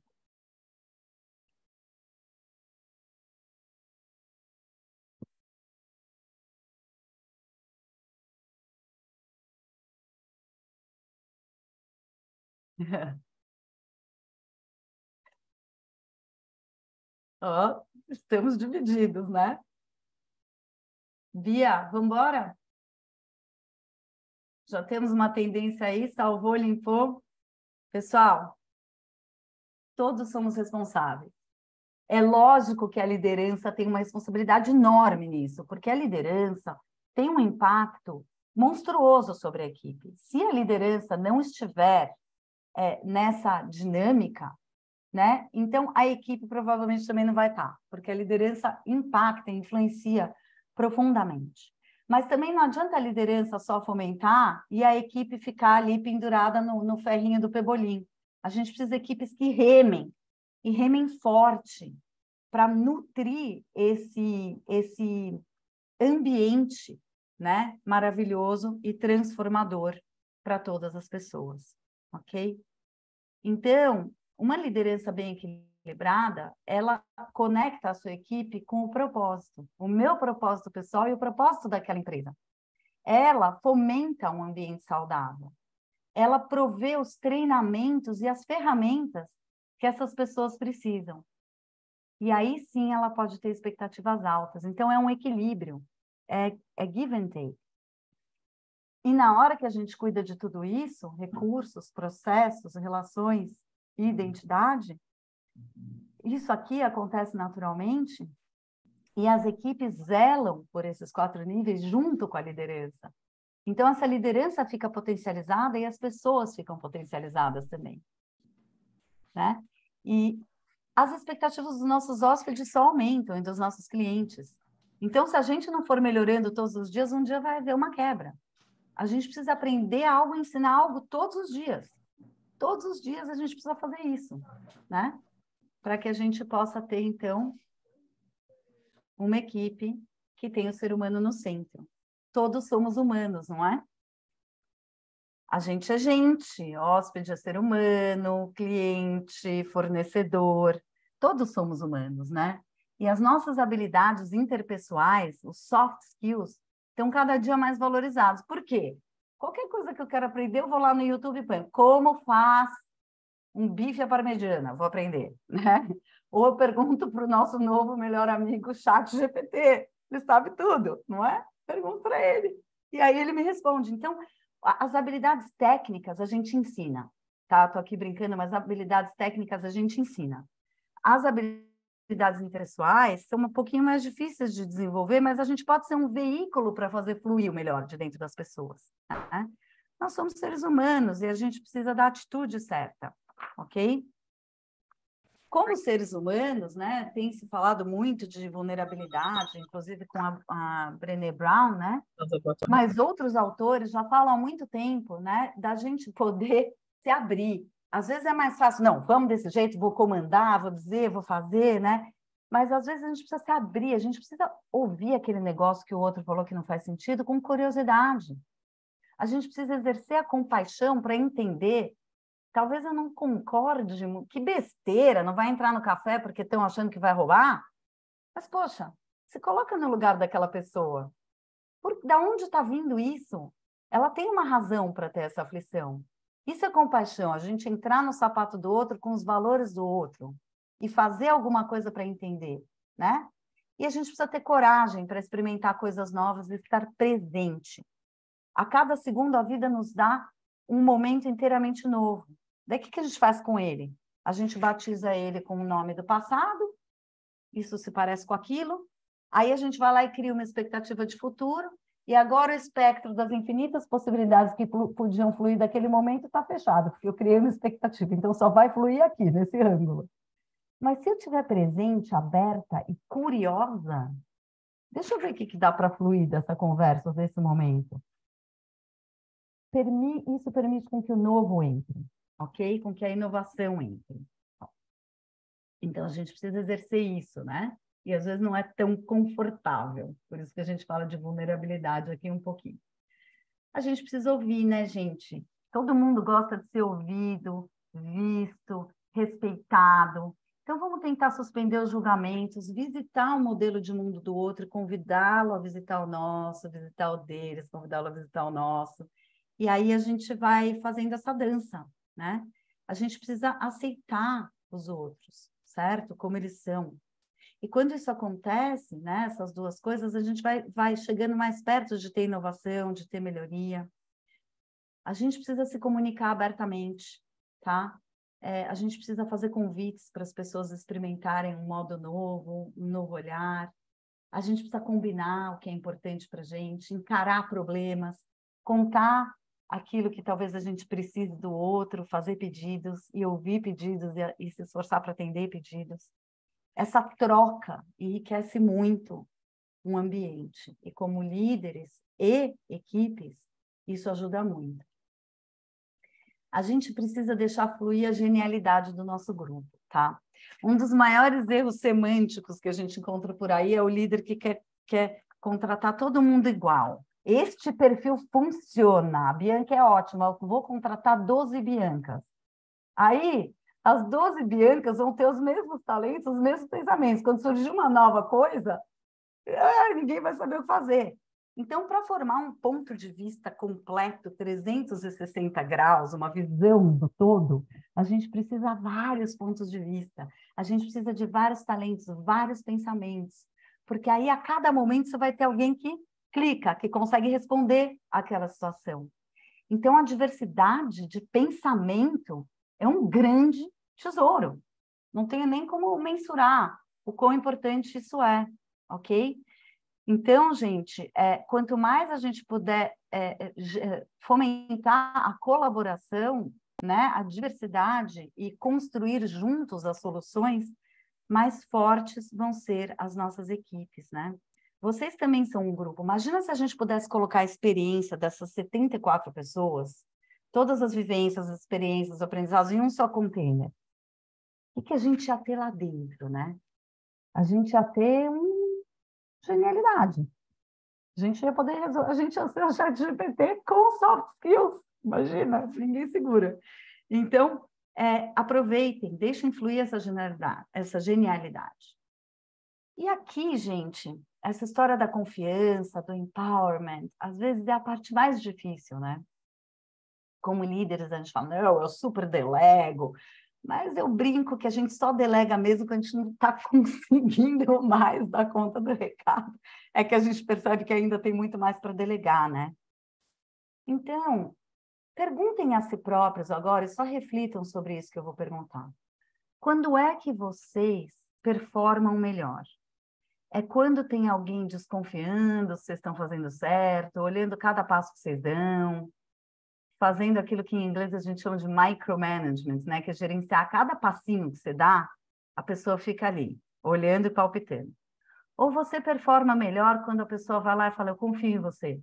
Oh, estamos divididos, né? Bia, vamos embora? Já temos uma tendência aí, salvou, limpou. Pessoal, todos somos responsáveis. É lógico que a liderança tem uma responsabilidade enorme nisso, porque a liderança tem um impacto monstruoso sobre a equipe. Se a liderança não estiver nessa dinâmica, né, então a equipe provavelmente também não vai estar, porque a liderança impacta, influencia profundamente. Mas também não adianta a liderança só fomentar e a equipe ficar ali pendurada no ferrinho do pebolim. A gente precisa de equipes que remem, e remem forte, para nutrir esse ambiente, né, maravilhoso e transformador para todas as pessoas, ok? Então, uma liderança bem equilibrada, ela conecta a sua equipe com o propósito, o meu propósito pessoal e o propósito daquela empresa. Ela fomenta um ambiente saudável. Ela provê os treinamentos e as ferramentas que essas pessoas precisam. E aí sim ela pode ter expectativas altas. Então é um equilíbrio, é give and take. E na hora que a gente cuida de tudo isso, recursos, processos, relações e identidade, isso aqui acontece naturalmente e as equipes zelam por esses 4 níveis junto com a liderança. Então essa liderança fica potencializada e as pessoas ficam potencializadas também, né? E as expectativas dos nossos hóspedes só aumentam e dos nossos clientes. Então, se a gente não for melhorando todos os dias, um dia vai haver uma quebra. A gente precisa aprender algo, ensinar algo todos os dias. Todos os dias a gente precisa fazer isso, né? Para que a gente possa ter, então, uma equipe que tem o ser humano no centro. Todos somos humanos, não é? A gente é gente, hóspede é ser humano, cliente, fornecedor, todos somos humanos, né? E as nossas habilidades interpessoais, os soft skills, estão cada dia mais valorizados. Por quê? Qualquer coisa que eu quero aprender, eu vou lá no YouTube e ponho como faz um bife à parmegiana, vou aprender, né? Ou eu pergunto para o nosso novo melhor amigo, ChatGPT, ele sabe tudo, não é? Pergunto para ele. E aí ele me responde. Então, as habilidades técnicas a gente ensina, tá? Estou aqui brincando, mas habilidades técnicas a gente ensina. As habilidades interpessoais são um pouquinho mais difíceis de desenvolver, mas a gente pode ser um veículo para fazer fluir o melhor de dentro das pessoas, né? Nós somos seres humanos e a gente precisa da atitude certa, ok? Como seres humanos, né, tem se falado muito de vulnerabilidade, inclusive com a Brené Brown, né? Mas outros autores já falam há muito tempo, né, da gente poder se abrir. Às vezes é mais fácil, não, vamos desse jeito, vou comandar, vou dizer, vou fazer, né? Mas às vezes a gente precisa se abrir, a gente precisa ouvir aquele negócio que o outro falou que não faz sentido com curiosidade. A gente precisa exercer a compaixão para entender. Talvez eu não concorde, que besteira, não vai entrar no café porque estão achando que vai roubar? Mas, poxa, se coloca no lugar daquela pessoa. Da onde está vindo isso? Ela tem uma razão para ter essa aflição. Isso é compaixão, a gente entrar no sapato do outro com os valores do outro e fazer alguma coisa para entender, né? E a gente precisa ter coragem para experimentar coisas novas e estar presente. A cada segundo, a vida nos dá um momento inteiramente novo. Daí, o que a gente faz com ele? A gente batiza ele com o nome do passado, isso se parece com aquilo, aí a gente vai lá e cria uma expectativa de futuro, e agora o espectro das infinitas possibilidades que podiam fluir daquele momento está fechado, porque eu criei uma expectativa, então só vai fluir aqui, nesse ângulo. Mas se eu estiver presente, aberta e curiosa, deixa eu ver o que dá para fluir dessa conversa, desse momento. Isso permite com que o novo entre. Ok? Com que a inovação entre. Então, a gente precisa exercer isso, né? E às vezes não é tão confortável. Por isso que a gente fala de vulnerabilidade aqui um pouquinho. A gente precisa ouvir, né, gente? Todo mundo gosta de ser ouvido, visto, respeitado. Então, vamos tentar suspender os julgamentos, visitar o modelo de mundo do outro, convidá-lo a visitar o nosso, visitar o deles, convidá-lo a visitar o nosso. E aí a gente vai fazendo essa dança, né? A gente precisa aceitar os outros, certo? Como eles são. E quando isso acontece, né, essas duas coisas, a gente vai chegando mais perto de ter inovação, de ter melhoria. A gente precisa se comunicar abertamente, tá? A gente precisa fazer convites para as pessoas experimentarem um modo novo, um novo olhar. A gente precisa combinar o que é importante para a gente, encarar problemas, contar aquilo que talvez a gente precise do outro, fazer pedidos e ouvir pedidos e se esforçar para atender pedidos. Essa troca enriquece muito um ambiente. E como líderes e equipes, isso ajuda muito. A gente precisa deixar fluir a genialidade do nosso grupo, tá? Um dos maiores erros semânticos que a gente encontra por aí é o líder que quer contratar todo mundo igual. Este perfil funciona, a Bianca é ótima, eu vou contratar 12 Biancas. Aí, as 12 Biancas vão ter os mesmos talentos, os mesmos pensamentos. Quando surgir uma nova coisa, ninguém vai saber o que fazer. Então, para formar um ponto de vista completo, 360 graus, uma visão do todo, a gente precisa de vários pontos de vista, a gente precisa de vários talentos, vários pensamentos, porque aí a cada momento você vai ter alguém que clica, que consegue responder àquela situação. Então, a diversidade de pensamento é um grande tesouro. Não tenho nem como mensurar o quão importante isso é, ok? Então, gente, quanto mais a gente puder fomentar a colaboração, né, a diversidade e construir juntos as soluções, mais fortes vão ser as nossas equipes, né? vocês também são um grupo. Imagina se a gente pudesse colocar a experiência dessas 74 pessoas, todas as vivências, as experiências, os aprendizados em um só container. O que a gente ia ter lá dentro, né? A gente ia ter uma genialidade. A gente ia poder resolver, a gente ia ser o ChatGPT com soft skills. Imagina, ninguém segura. Então, aproveitem, deixem fluir essa genialidade. E aqui, gente, essa história da confiança, do empowerment, às vezes é a parte mais difícil, né? Como líderes, a gente fala, não, eu super delego, mas eu brinco que a gente só delega mesmo quando a gente não está conseguindo mais dar conta do recado. É que a gente percebe que ainda tem muito mais para delegar, né? Então, perguntem a si próprios agora e só reflitam sobre isso que eu vou perguntar. Quando é que vocês performam melhor? É quando tem alguém desconfiando se vocês estão fazendo certo, olhando cada passo que vocês dão, fazendo aquilo que em inglês a gente chama de micromanagement, né? Que é gerenciar cada passinho que você dá, a pessoa fica ali, olhando e palpitando. Ou você performa melhor quando a pessoa vai lá e fala, eu confio em você.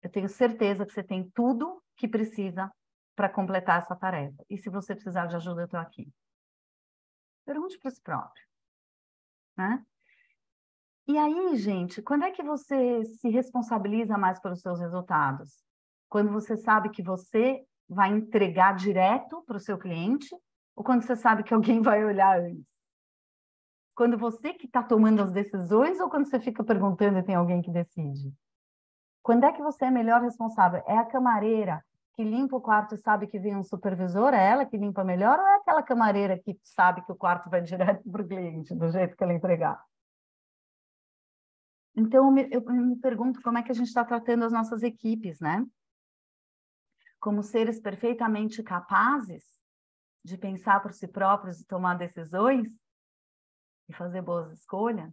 Eu tenho certeza que você tem tudo que precisa para completar essa tarefa. E se você precisar de ajuda, eu estou aqui. Pergunte para si próprio, né? E aí, gente, quando é que você se responsabiliza mais pelos seus resultados? Quando você sabe que você vai entregar direto para o seu cliente ou quando você sabe que alguém vai olhar antes? Quando você que está tomando as decisões ou quando você fica perguntando e tem alguém que decide? Quando é que você é melhor responsável? É a camareira que limpa o quarto e sabe que vem um supervisor? É ela que limpa melhor ou é aquela camareira que sabe que o quarto vai direto para o cliente, do jeito que ela entregar? Então, eu me pergunto como é que a gente está tratando as nossas equipes, né? Como seres perfeitamente capazes de pensar por si próprios e tomar decisões e fazer boas escolhas?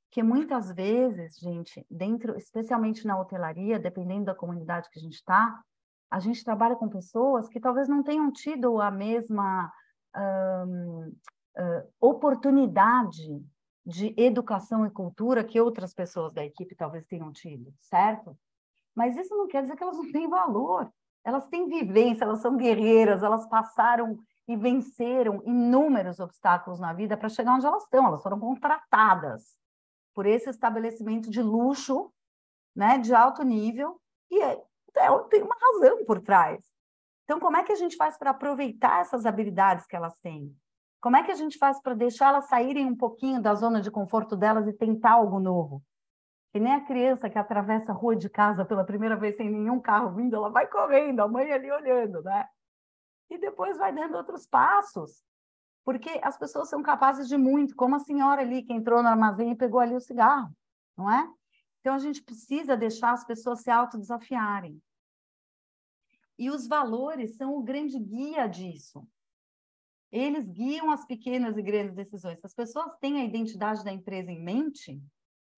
Porque muitas vezes, gente, especialmente na hotelaria, dependendo da comunidade que a gente trabalha com pessoas que talvez não tenham tido a mesma oportunidade de educação e cultura que outras pessoas da equipe talvez tenham tido, certo? Mas isso não quer dizer que elas não têm valor. Elas têm vivência, elas são guerreiras, elas passaram e venceram inúmeros obstáculos na vida para chegar onde elas estão. Elas foram contratadas por esse estabelecimento de luxo, né, de alto nível, e tem uma razão por trás. Então, como é que a gente faz para aproveitar essas habilidades que elas têm? Como é que a gente faz para deixar elas saírem um pouquinho da zona de conforto delas e tentar algo novo? Que nem a criança que atravessa a rua de casa pela primeira vez sem nenhum carro vindo, ela vai correndo, a mãe ali olhando, né? E depois vai dando outros passos. Porque as pessoas são capazes de muito, como a senhora ali que entrou no armazém e pegou ali o cigarro, não é? Então, a gente precisa deixar as pessoas se autodesafiarem. E os valores são o grande guia disso. Eles guiam as pequenas e grandes decisões. Se as pessoas têm a identidade da empresa em mente,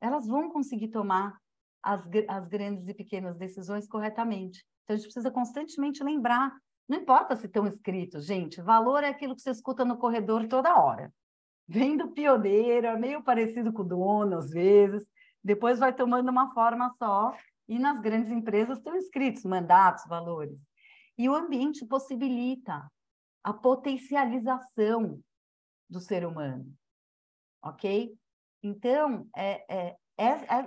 elas vão conseguir tomar as grandes e pequenas decisões corretamente. Então, a gente precisa constantemente lembrar. Não importa se estão escritos, gente, valor é aquilo que você escuta no corredor toda hora. Vem do pioneiro, é meio parecido com o dono, às vezes, depois vai tomando uma forma só, e nas grandes empresas estão escritos mandatos, valores. E o ambiente possibilita a potencialização do ser humano, ok? Então,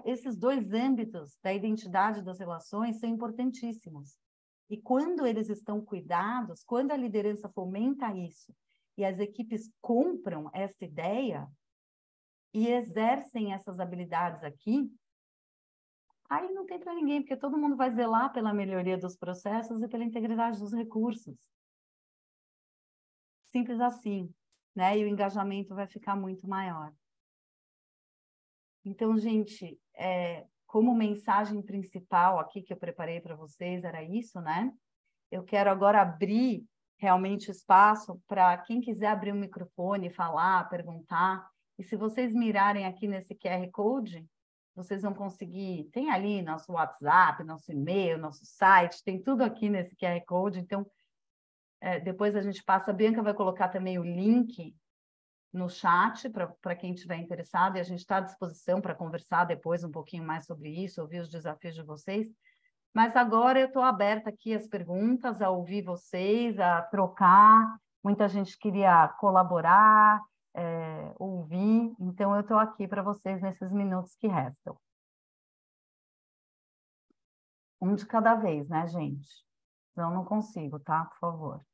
esses dois âmbitos da identidade das relações são importantíssimos. E quando eles estão cuidados, quando a liderança fomenta isso, e as equipes compram essa ideia e exercem essas habilidades aqui, aí não tem para ninguém, porque todo mundo vai zelar pela melhoria dos processos e pela integridade dos recursos. Simples assim, né? E o engajamento vai ficar muito maior. Então, gente, como mensagem principal aqui que eu preparei para vocês era isso, né? Eu quero agora abrir realmente espaço para quem quiser abrir o microfone, falar, perguntar. E se vocês mirarem aqui nesse QR Code, vocês vão conseguir... Tem ali nosso WhatsApp, nosso e-mail, nosso site, tem tudo aqui nesse QR Code. Então, depois a gente passa... A Bianca vai colocar também o link no chat para quem estiver interessado, e a gente está à disposição para conversar depois um pouquinho mais sobre isso, ouvir os desafios de vocês. Mas agora eu estou aberta aqui às perguntas, a ouvir vocês, a trocar. Muita gente queria colaborar, ouvir, então eu estou aqui para vocês nesses minutos que restam. Um de cada vez, né, gente? Senão eu não consigo, tá? Por favor.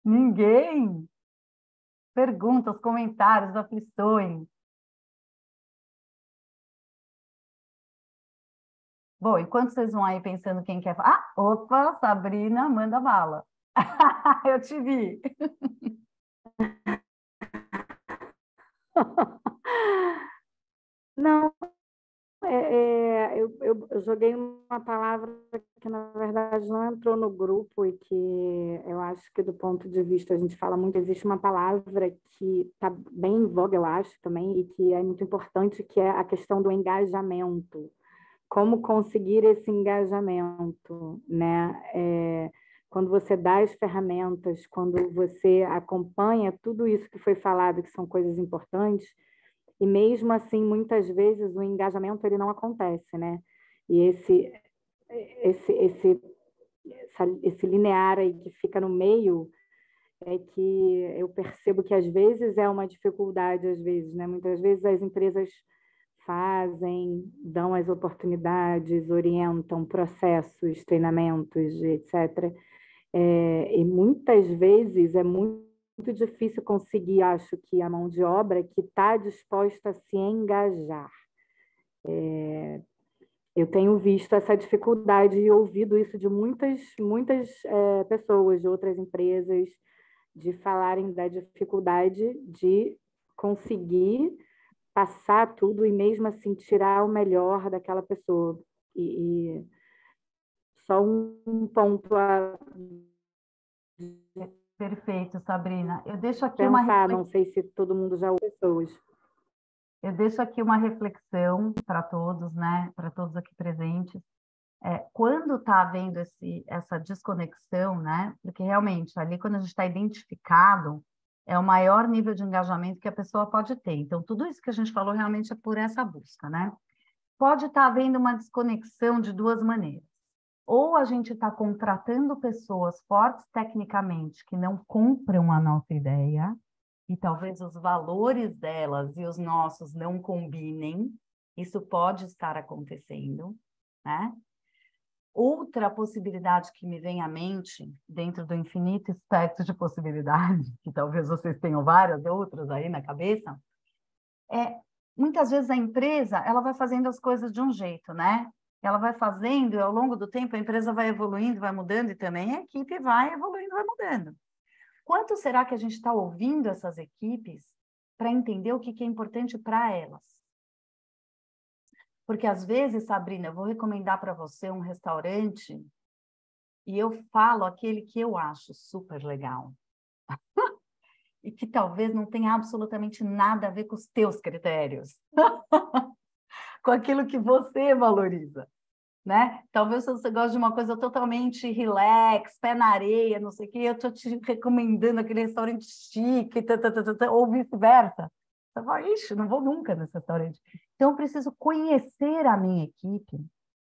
Ninguém? Perguntas, comentários, aflições. Bom, enquanto vocês vão aí pensando quem quer... Ah, opa, Sabrina, manda bala. Eu te vi. Não, eu joguei uma palavra que, na verdade, não entrou no grupo e que eu acho que, do ponto de vista, a gente fala muito, existe uma palavra que está bem em voga, eu acho, também, e que é muito importante, que é a questão do engajamento. Como conseguir esse engajamento, né? Quando você dá as ferramentas, quando você acompanha tudo isso que foi falado, que são coisas importantes, e mesmo assim, muitas vezes, o engajamento ele não acontece, né? E esse linear aí que fica no meio é que eu percebo que, às vezes, é uma dificuldade, às vezes, né? Muitas vezes as empresas fazem, dão as oportunidades, orientam processos, treinamentos, etc. E muitas vezes é muito difícil conseguir, acho que, a mão de obra que está disposta a se engajar. Eu tenho visto essa dificuldade e ouvido isso de muitas pessoas, de outras empresas, de falarem da dificuldade de conseguir passar tudo e mesmo assim tirar o melhor daquela pessoa. E só um ponto a Perfeito, Sabrina. Eu deixo aqui pensar, não sei se todo mundo já ouviu pessoas. Eu deixo aqui uma reflexão para todos, né? Para todos aqui presentes. Quando está havendo essa desconexão, né? Porque realmente ali, quando a gente está identificado, é o maior nível de engajamento que a pessoa pode ter. Então, tudo isso que a gente falou realmente é por essa busca, né? Pode estar havendo uma desconexão de duas maneiras. Ou a gente está contratando pessoas fortes tecnicamente que não compram a nossa ideia, e talvez os valores delas e os nossos não combinem. Isso pode estar acontecendo, né? Outra possibilidade que me vem à mente, dentro do infinito espectro de possibilidades, que talvez vocês tenham várias outras aí na cabeça, muitas vezes a empresa ela vai fazendo as coisas de um jeito, né? Ela vai fazendo e ao longo do tempo a empresa vai evoluindo, vai mudando e também a equipe vai evoluindo, vai mudando. Quanto será que a gente está ouvindo essas equipes para entender o que é importante para elas? Porque às vezes, Sabrina, eu vou recomendar para você um restaurante e eu falo aquele que eu acho super legal. E que talvez não tenha absolutamente nada a ver com os teus critérios. Com aquilo que você valoriza, né? Talvez você goste de uma coisa totalmente relax, pé na areia, não sei o quê, eu estou te recomendando aquele restaurante chique, ou vice-versa. Você fala, ixi, não vou nunca nesse restaurante. Então, eu preciso conhecer a minha equipe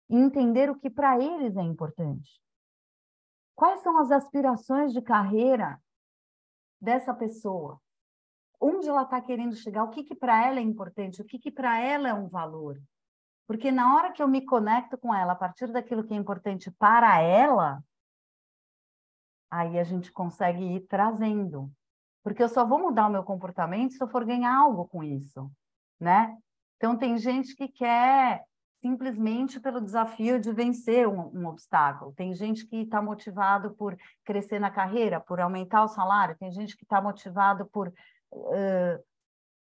e entender o que para eles é importante. Quais são as aspirações de carreira dessa pessoa? Onde ela está querendo chegar? O que para ela é importante? O que para ela é um valor? Porque na hora que eu me conecto com ela, a partir daquilo que é importante para ela, aí a gente consegue ir trazendo. Porque eu só vou mudar o meu comportamento se eu for ganhar algo com isso, né? Então, tem gente que quer simplesmente pelo desafio de vencer um obstáculo. Tem gente que está motivado por crescer na carreira, por aumentar o salário. Tem gente que está motivado por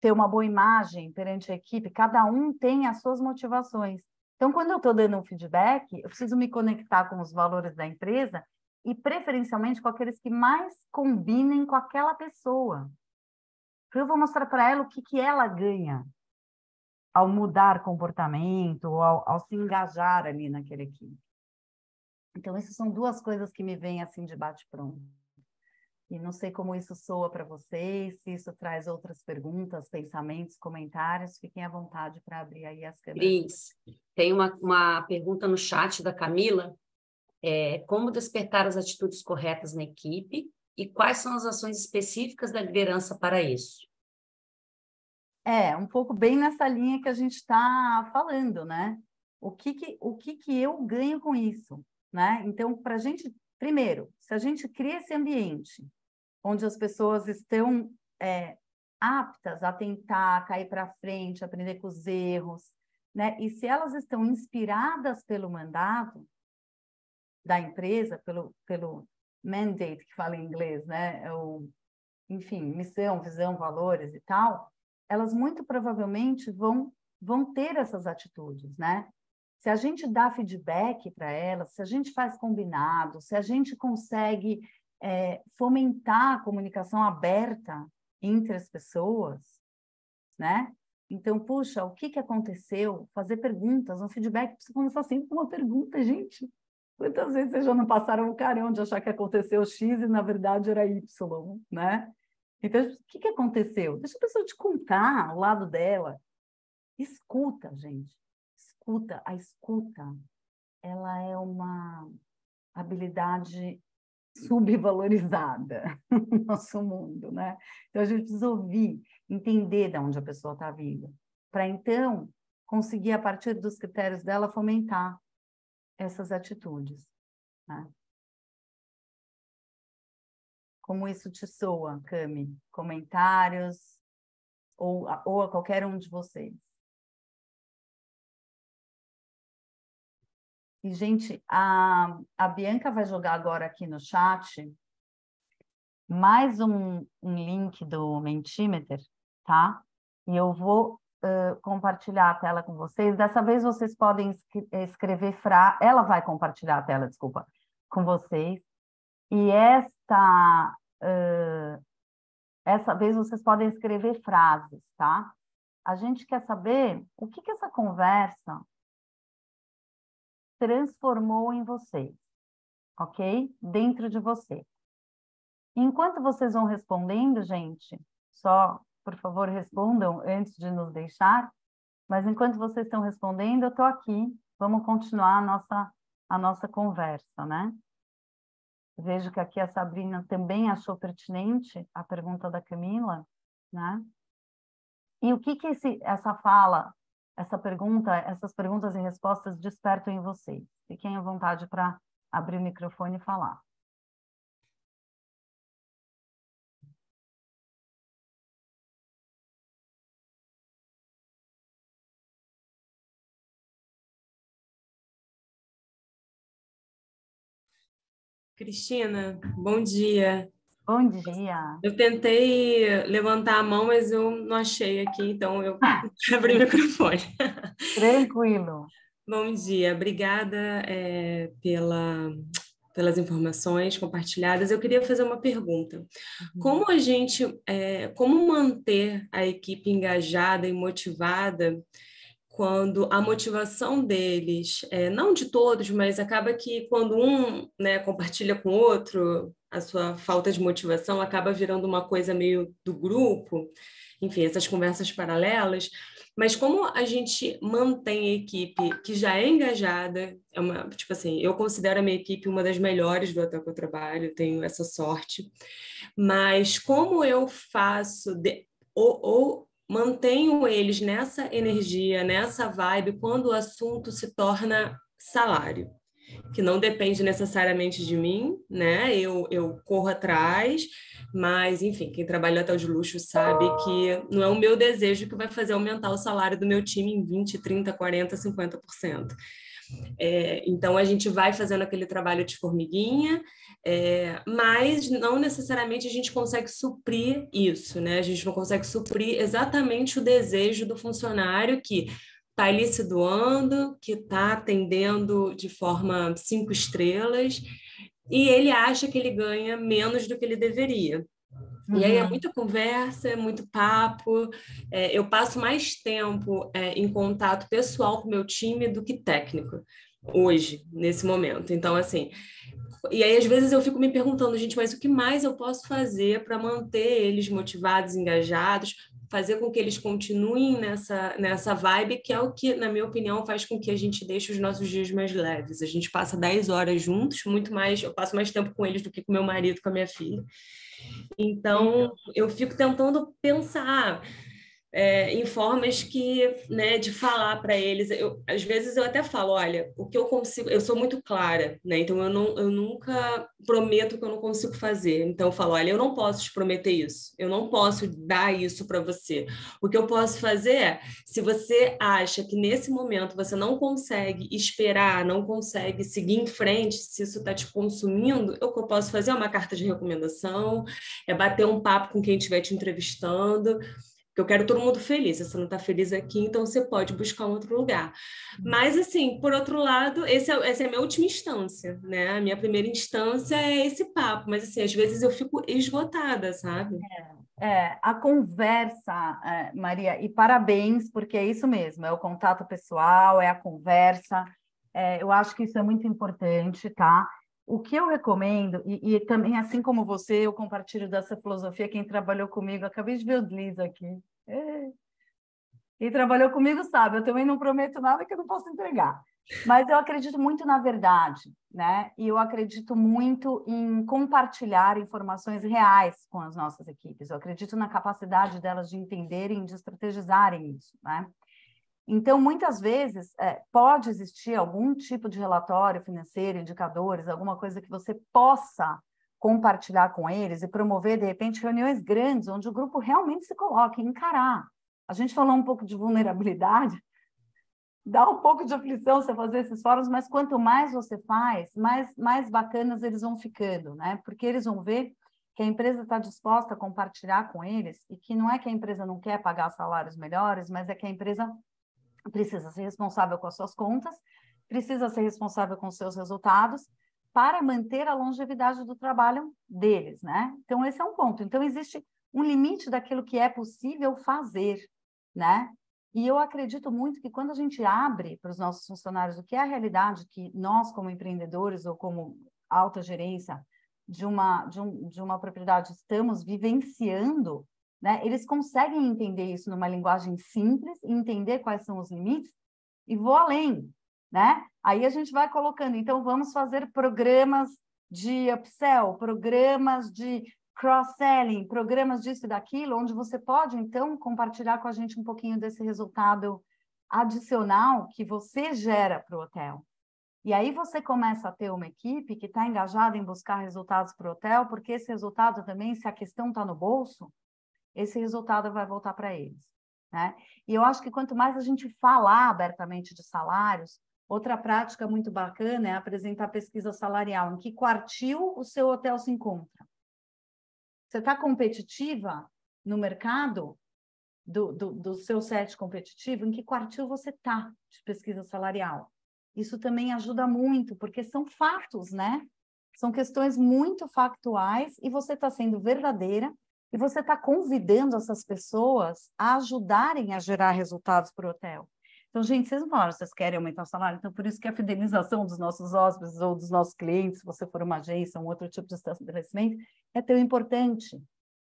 ter uma boa imagem perante a equipe. Cada um tem as suas motivações. Então, quando eu estou dando um feedback, eu preciso me conectar com os valores da empresa e, preferencialmente, com aqueles que mais combinem com aquela pessoa. Eu vou mostrar para ela o que ela ganha ao mudar comportamento, ou ao se engajar ali naquela equipe. Então, essas são duas coisas que me vêm assim de bate-pronto. E não sei como isso soa para vocês, se isso traz outras perguntas, pensamentos, comentários. Fiquem à vontade para abrir aí as câmeras. Cris, tem uma pergunta no chat da Camila. Como despertar as atitudes corretas na equipe e quais são as ações específicas da liderança para isso? Um pouco bem nessa linha que a gente está falando, né? O que eu ganho com isso, né? Então, para a gente, primeiro, se a gente cria esse ambiente onde as pessoas estão aptas a tentar cair para frente, aprender com os erros, né? E se elas estão inspiradas pelo mandato da empresa, pelo mandate, que fala em inglês, né? Enfim, missão, visão, valores e tal, elas muito provavelmente vão ter essas atitudes, né? Se a gente dá feedback para elas, se a gente faz combinado, se a gente consegue fomentar a comunicação aberta entre as pessoas, né? Então, puxa, o que aconteceu? Fazer perguntas, um feedback precisa começar sempre com uma pergunta, gente. Quantas vezes vocês já não passaram o carão de achar que aconteceu X e, na verdade, era Y, né? Então, o que aconteceu? Deixa a pessoa te contar o lado dela. Escuta, gente. Escuta. A escuta, ela é uma habilidade subvalorizada no nosso mundo, né? Então, a gente precisa ouvir, entender de onde a pessoa está vindo, para, então, conseguir, a partir dos critérios dela, fomentar essas atitudes, né? Como isso te soa, Cami? Comentários ou a qualquer um de vocês? E, gente, a Bianca vai jogar agora aqui no chat mais um link do Mentimeter, tá? E eu vou compartilhar a tela com vocês. Dessa vez vocês podem escrever ela vai compartilhar a tela, desculpa, com vocês. E essa vez vocês podem escrever frases, tá? A gente quer saber o que essa conversa transformou em vocês, ok? Dentro de você. Enquanto vocês vão respondendo, gente, só, por favor, respondam antes de nos deixar, mas enquanto vocês estão respondendo, eu estou aqui, vamos continuar a nossa conversa, né? Vejo que aqui a Sabrina também achou pertinente a pergunta da Camila, né? E o que essa fala, essa pergunta, essas perguntas e respostas despertam em vocês? Fiquem à vontade para abrir o microfone e falar. Cristina, bom dia. Bom dia. Eu tentei levantar a mão, mas eu não achei aqui, então eu abri o microfone. Tranquilo. Bom dia, obrigada pelas informações compartilhadas. Eu queria fazer uma pergunta. Como como manter a equipe engajada e motivada quando a motivação deles, não de todos, mas acaba que quando um, né, compartilha com o outro, a sua falta de motivação acaba virando uma coisa meio do grupo, enfim, essas conversas paralelas, mas como a gente mantém a equipe que já é engajada, tipo assim, eu considero a minha equipe uma das melhores do hotel que eu trabalho, tenho essa sorte, mas como eu faço, ou mantenho eles nessa energia, nessa vibe, quando o assunto se torna salário, que não depende necessariamente de mim, né? Eu corro atrás, mas, enfim, quem trabalha em hotel de luxo sabe que não é o meu desejo que vai fazer aumentar o salário do meu time em 20%, 30%, 40%, 50%. Então, a gente vai fazendo aquele trabalho de formiguinha, mas não necessariamente a gente consegue suprir isso, né? A gente não consegue suprir exatamente o desejo do funcionário que está ali se doando, que está atendendo de forma 5 estrelas, e ele acha que ele ganha menos do que ele deveria. E aí é muita conversa, é muito papo, eu passo mais tempo em contato pessoal com o meu time do que técnico. hoje, nesse momento. Então, assim, e aí às vezes eu fico me perguntando, gente, mas o que mais eu posso fazer para manter eles motivados, engajados, fazer com que eles continuem nessa vibe, que é o que, na minha opinião, faz com que a gente deixe os nossos dias mais leves. A gente passa 10 horas juntos, muito mais, eu passo mais tempo com eles do que com meu marido, com a minha filha. Então, eu fico tentando pensar em formas né, de falar para eles. Às vezes eu até falo, olha, o que eu consigo, eu sou muito clara, né? Então eu nunca prometo que eu não consigo fazer. Então eu falo, olha, eu não posso te prometer isso, eu não posso dar isso para você. O que eu posso fazer é, se você acha que nesse momento você não consegue esperar, não consegue seguir em frente, se isso está te consumindo, o que eu posso fazer é uma carta de recomendação, é bater um papo com quem estiver te entrevistando. Porque eu quero todo mundo feliz. Se você não está feliz aqui, então você pode buscar um outro lugar. Mas, assim, por outro lado, essa é a minha última instância, né? A minha primeira instância é esse papo. Mas, assim, às vezes eu fico esgotada, sabe? A conversa, Maria, e parabéns, porque é isso mesmo, é o contato pessoal, é a conversa. Eu acho que isso é muito importante, tá? O que eu recomendo, e também, assim como você, eu compartilho dessa filosofia, quem trabalhou comigo, acabei de ver o Liz aqui. Quem trabalhou comigo sabe, eu também não prometo nada que eu não posso entregar. Mas eu acredito muito na verdade, né? E eu acredito muito em compartilhar informações reais com as nossas equipes. Eu acredito na capacidade delas de entenderem, de estrategizarem isso, né? Então, muitas vezes, pode existir algum tipo de relatório financeiro, indicadores, alguma coisa que você possa compartilhar com eles e promover, de repente, reuniões grandes, onde o grupo realmente se coloque, encarar. A gente falou um pouco de vulnerabilidade, dá um pouco de aflição você fazer esses fóruns, mas quanto mais você faz, mais bacanas eles vão ficando, né? Porque eles vão ver que a empresa está disposta a compartilhar com eles e que não é que a empresa não quer pagar salários melhores, mas é que a empresa precisa ser responsável com as suas contas, precisa ser responsável com os seus resultados para manter a longevidade do trabalho deles, né? Então, esse é um ponto. Então, existe um limite daquilo que é possível fazer, né? E eu acredito muito que quando a gente abre para os nossos funcionários o que é a realidade que nós, como empreendedores ou como alta gerência de uma propriedade, estamos vivenciando, né? Eles conseguem entender isso numa linguagem simples, entender quais são os limites, e vou além, né? Aí a gente vai colocando, então vamos fazer programas de upsell, programas de cross-selling, programas disso e daquilo, onde você pode, então, compartilhar com a gente um pouquinho desse resultado adicional que você gera para o hotel. E aí você começa a ter uma equipe que está engajada em buscar resultados para o hotel, porque esse resultado também, se a questão está no bolso, esse resultado vai voltar para eles, né? E eu acho que quanto mais a gente falar abertamente de salários, outra prática muito bacana é apresentar pesquisa salarial. Em que quartil o seu hotel se encontra? Você está competitiva no mercado do seu set competitivo? Em que quartil você está de pesquisa salarial? Isso também ajuda muito, porque são fatos, né? São questões muito factuais e você está sendo verdadeira e você está convidando essas pessoas a ajudarem a gerar resultados para o hotel. Então, gente, vocês não falaram, vocês querem aumentar o salário? Então, por isso que a fidelização dos nossos hóspedes ou dos nossos clientes, se você for uma agência, um outro tipo de estabelecimento, é tão importante.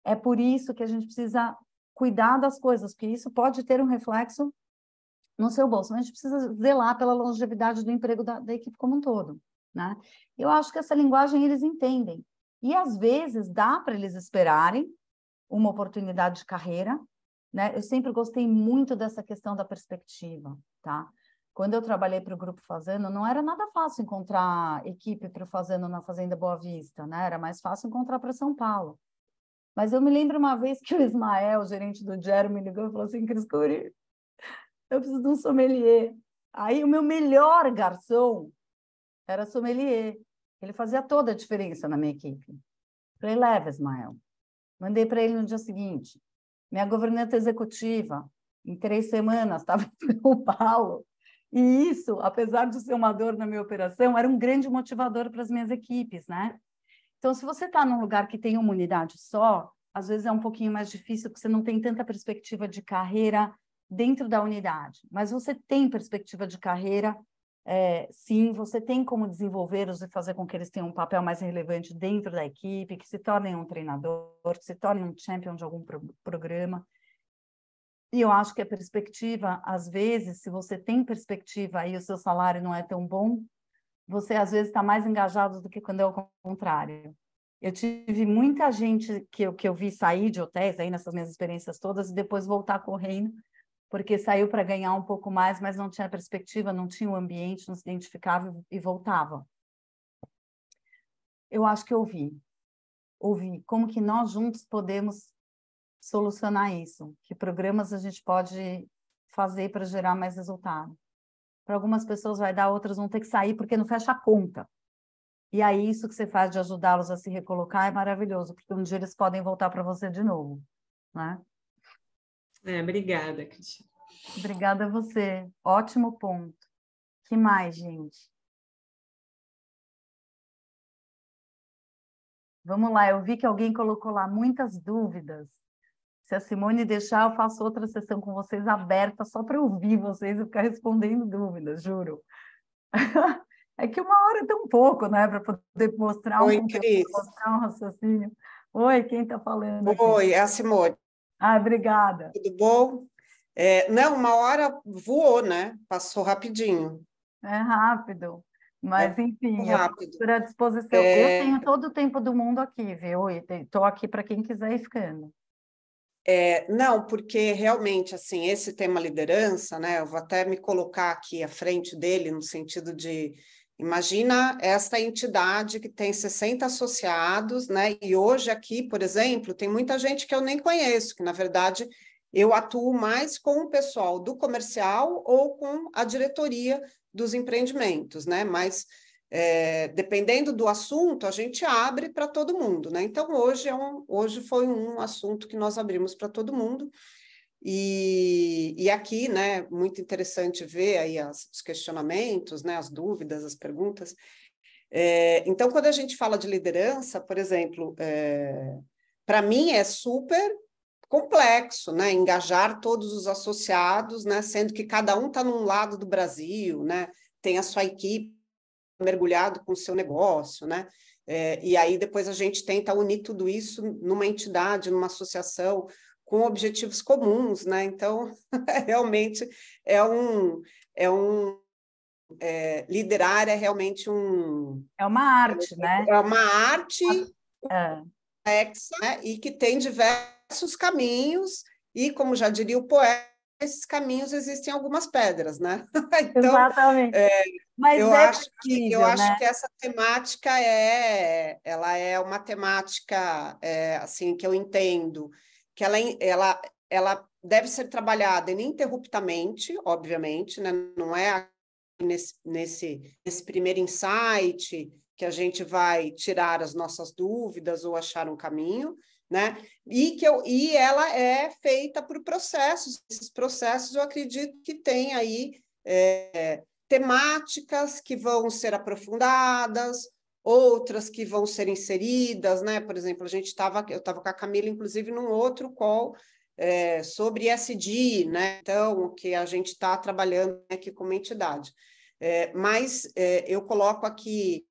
É por isso que a gente precisa cuidar das coisas, porque isso pode ter um reflexo no seu bolso, mas a gente precisa zelar pela longevidade do emprego da equipe como um todo, né? Eu acho que essa linguagem eles entendem. E, às vezes, dá para eles esperarem uma oportunidade de carreira, né? Eu sempre gostei muito dessa questão da perspectiva, tá? Quando eu trabalhei para o Grupo Fazano, não era nada fácil encontrar equipe para o Fazano na Fazenda Boa Vista, né? Era mais fácil encontrar para São Paulo. Mas eu me lembro uma vez que o Ismael, o gerente do Gero, me ligou e falou assim, Cris Curi, eu preciso de um sommelier. Aí o meu melhor garçom era sommelier. Ele fazia toda a diferença na minha equipe. Falei, leva, Ismael. Mandei para ele no dia seguinte. Minha governanta executiva, em 3 semanas, estava em São Paulo. E isso, apesar de ser uma dor na minha operação, era um grande motivador para as minhas equipes, né? Então, se você está num lugar que tem uma unidade só, às vezes é um pouquinho mais difícil, porque você não tem tanta perspectiva de carreira dentro da unidade. Mas você tem perspectiva de carreira sim, você tem como desenvolvê-los e fazer com que eles tenham um papel mais relevante dentro da equipe, que se tornem um treinador, que se tornem um champion de algum programa. E eu acho que a perspectiva, às vezes, se você tem perspectiva e o seu salário não é tão bom, você, às vezes, está mais engajado do que quando é o contrário. Eu tive muita gente que eu vi sair de hotéis, aí nessas minhas experiências todas, e depois voltar correndo, porque saiu para ganhar um pouco mais, mas não tinha perspectiva, não tinha o ambiente, não se identificava e voltava. Eu acho que ouvi como que nós juntos podemos solucionar isso, que programas a gente pode fazer para gerar mais resultado. Para algumas pessoas vai dar, outras vão ter que sair porque não fecha a conta. E aí isso que você faz de ajudá-los a se recolocar é maravilhoso, porque um dia eles podem voltar para você de novo, né? Obrigada, Cristina. Obrigada a você. Ótimo ponto. Que mais, gente? Vamos lá, eu vi que alguém colocou lá muitas dúvidas. Se a Simone deixar, eu faço outra sessão com vocês aberta, só para ouvir vocês e ficar respondendo dúvidas, juro. É que 1 hora é tão pouco, né? Para poder mostrar Oi, conteúdo, Cris. mostrar um raciocínio. Oi, quem está falando aqui? Oi, é a Simone. Obrigada. Tudo bom? Não, 1 hora voou, né? Passou rapidinho. É rápido. Mas, enfim, eu Rápido. estou à disposição. Eu tenho todo o tempo do mundo aqui, viu? E estou aqui para quem quiser ir ficando. Não, porque realmente, assim, esse tema liderança, né? Eu vou até me colocar aqui à frente dele, no sentido de, imagina esta entidade que tem 60 associados, né? E hoje aqui, por exemplo, tem muita gente que eu nem conheço, que, na verdade, eu atuo mais com o pessoal do comercial ou com a diretoria dos empreendimentos, né? Mas, dependendo do assunto, a gente abre para todo mundo, né? Então, hoje foi um assunto que nós abrimos para todo mundo. E aqui, né, muito interessante ver aí os questionamentos, né, as dúvidas, as perguntas. Então, quando a gente fala de liderança, por exemplo, para mim é super complexo, né, engajar todos os associados, né, sendo que cada um está num lado do Brasil, né, tem a sua equipe mergulhado com o seu negócio, né, e aí depois a gente tenta unir tudo isso numa entidade, numa associação, com objetivos comuns, né? Então, realmente liderar é realmente É uma arte, né? É uma arte complexa, né? E que tem diversos caminhos, e como já diria o poeta, esses caminhos existem algumas pedras, né? Então, exatamente. Mas eu acho né? que essa temática ela é uma temática assim que eu entendo que ela deve ser trabalhada ininterruptamente, obviamente, né? Não é nesse primeiro insight que a gente vai tirar as nossas dúvidas ou achar um caminho, né? E ela é feita por processos. Esses processos, eu acredito que tem aí temáticas que vão ser aprofundadas, outras que vão ser inseridas, né? Por exemplo, eu estava com a Camila, inclusive, num outro call sobre ESG, né? Então, que a gente está trabalhando aqui como entidade. Mas eu coloco aqui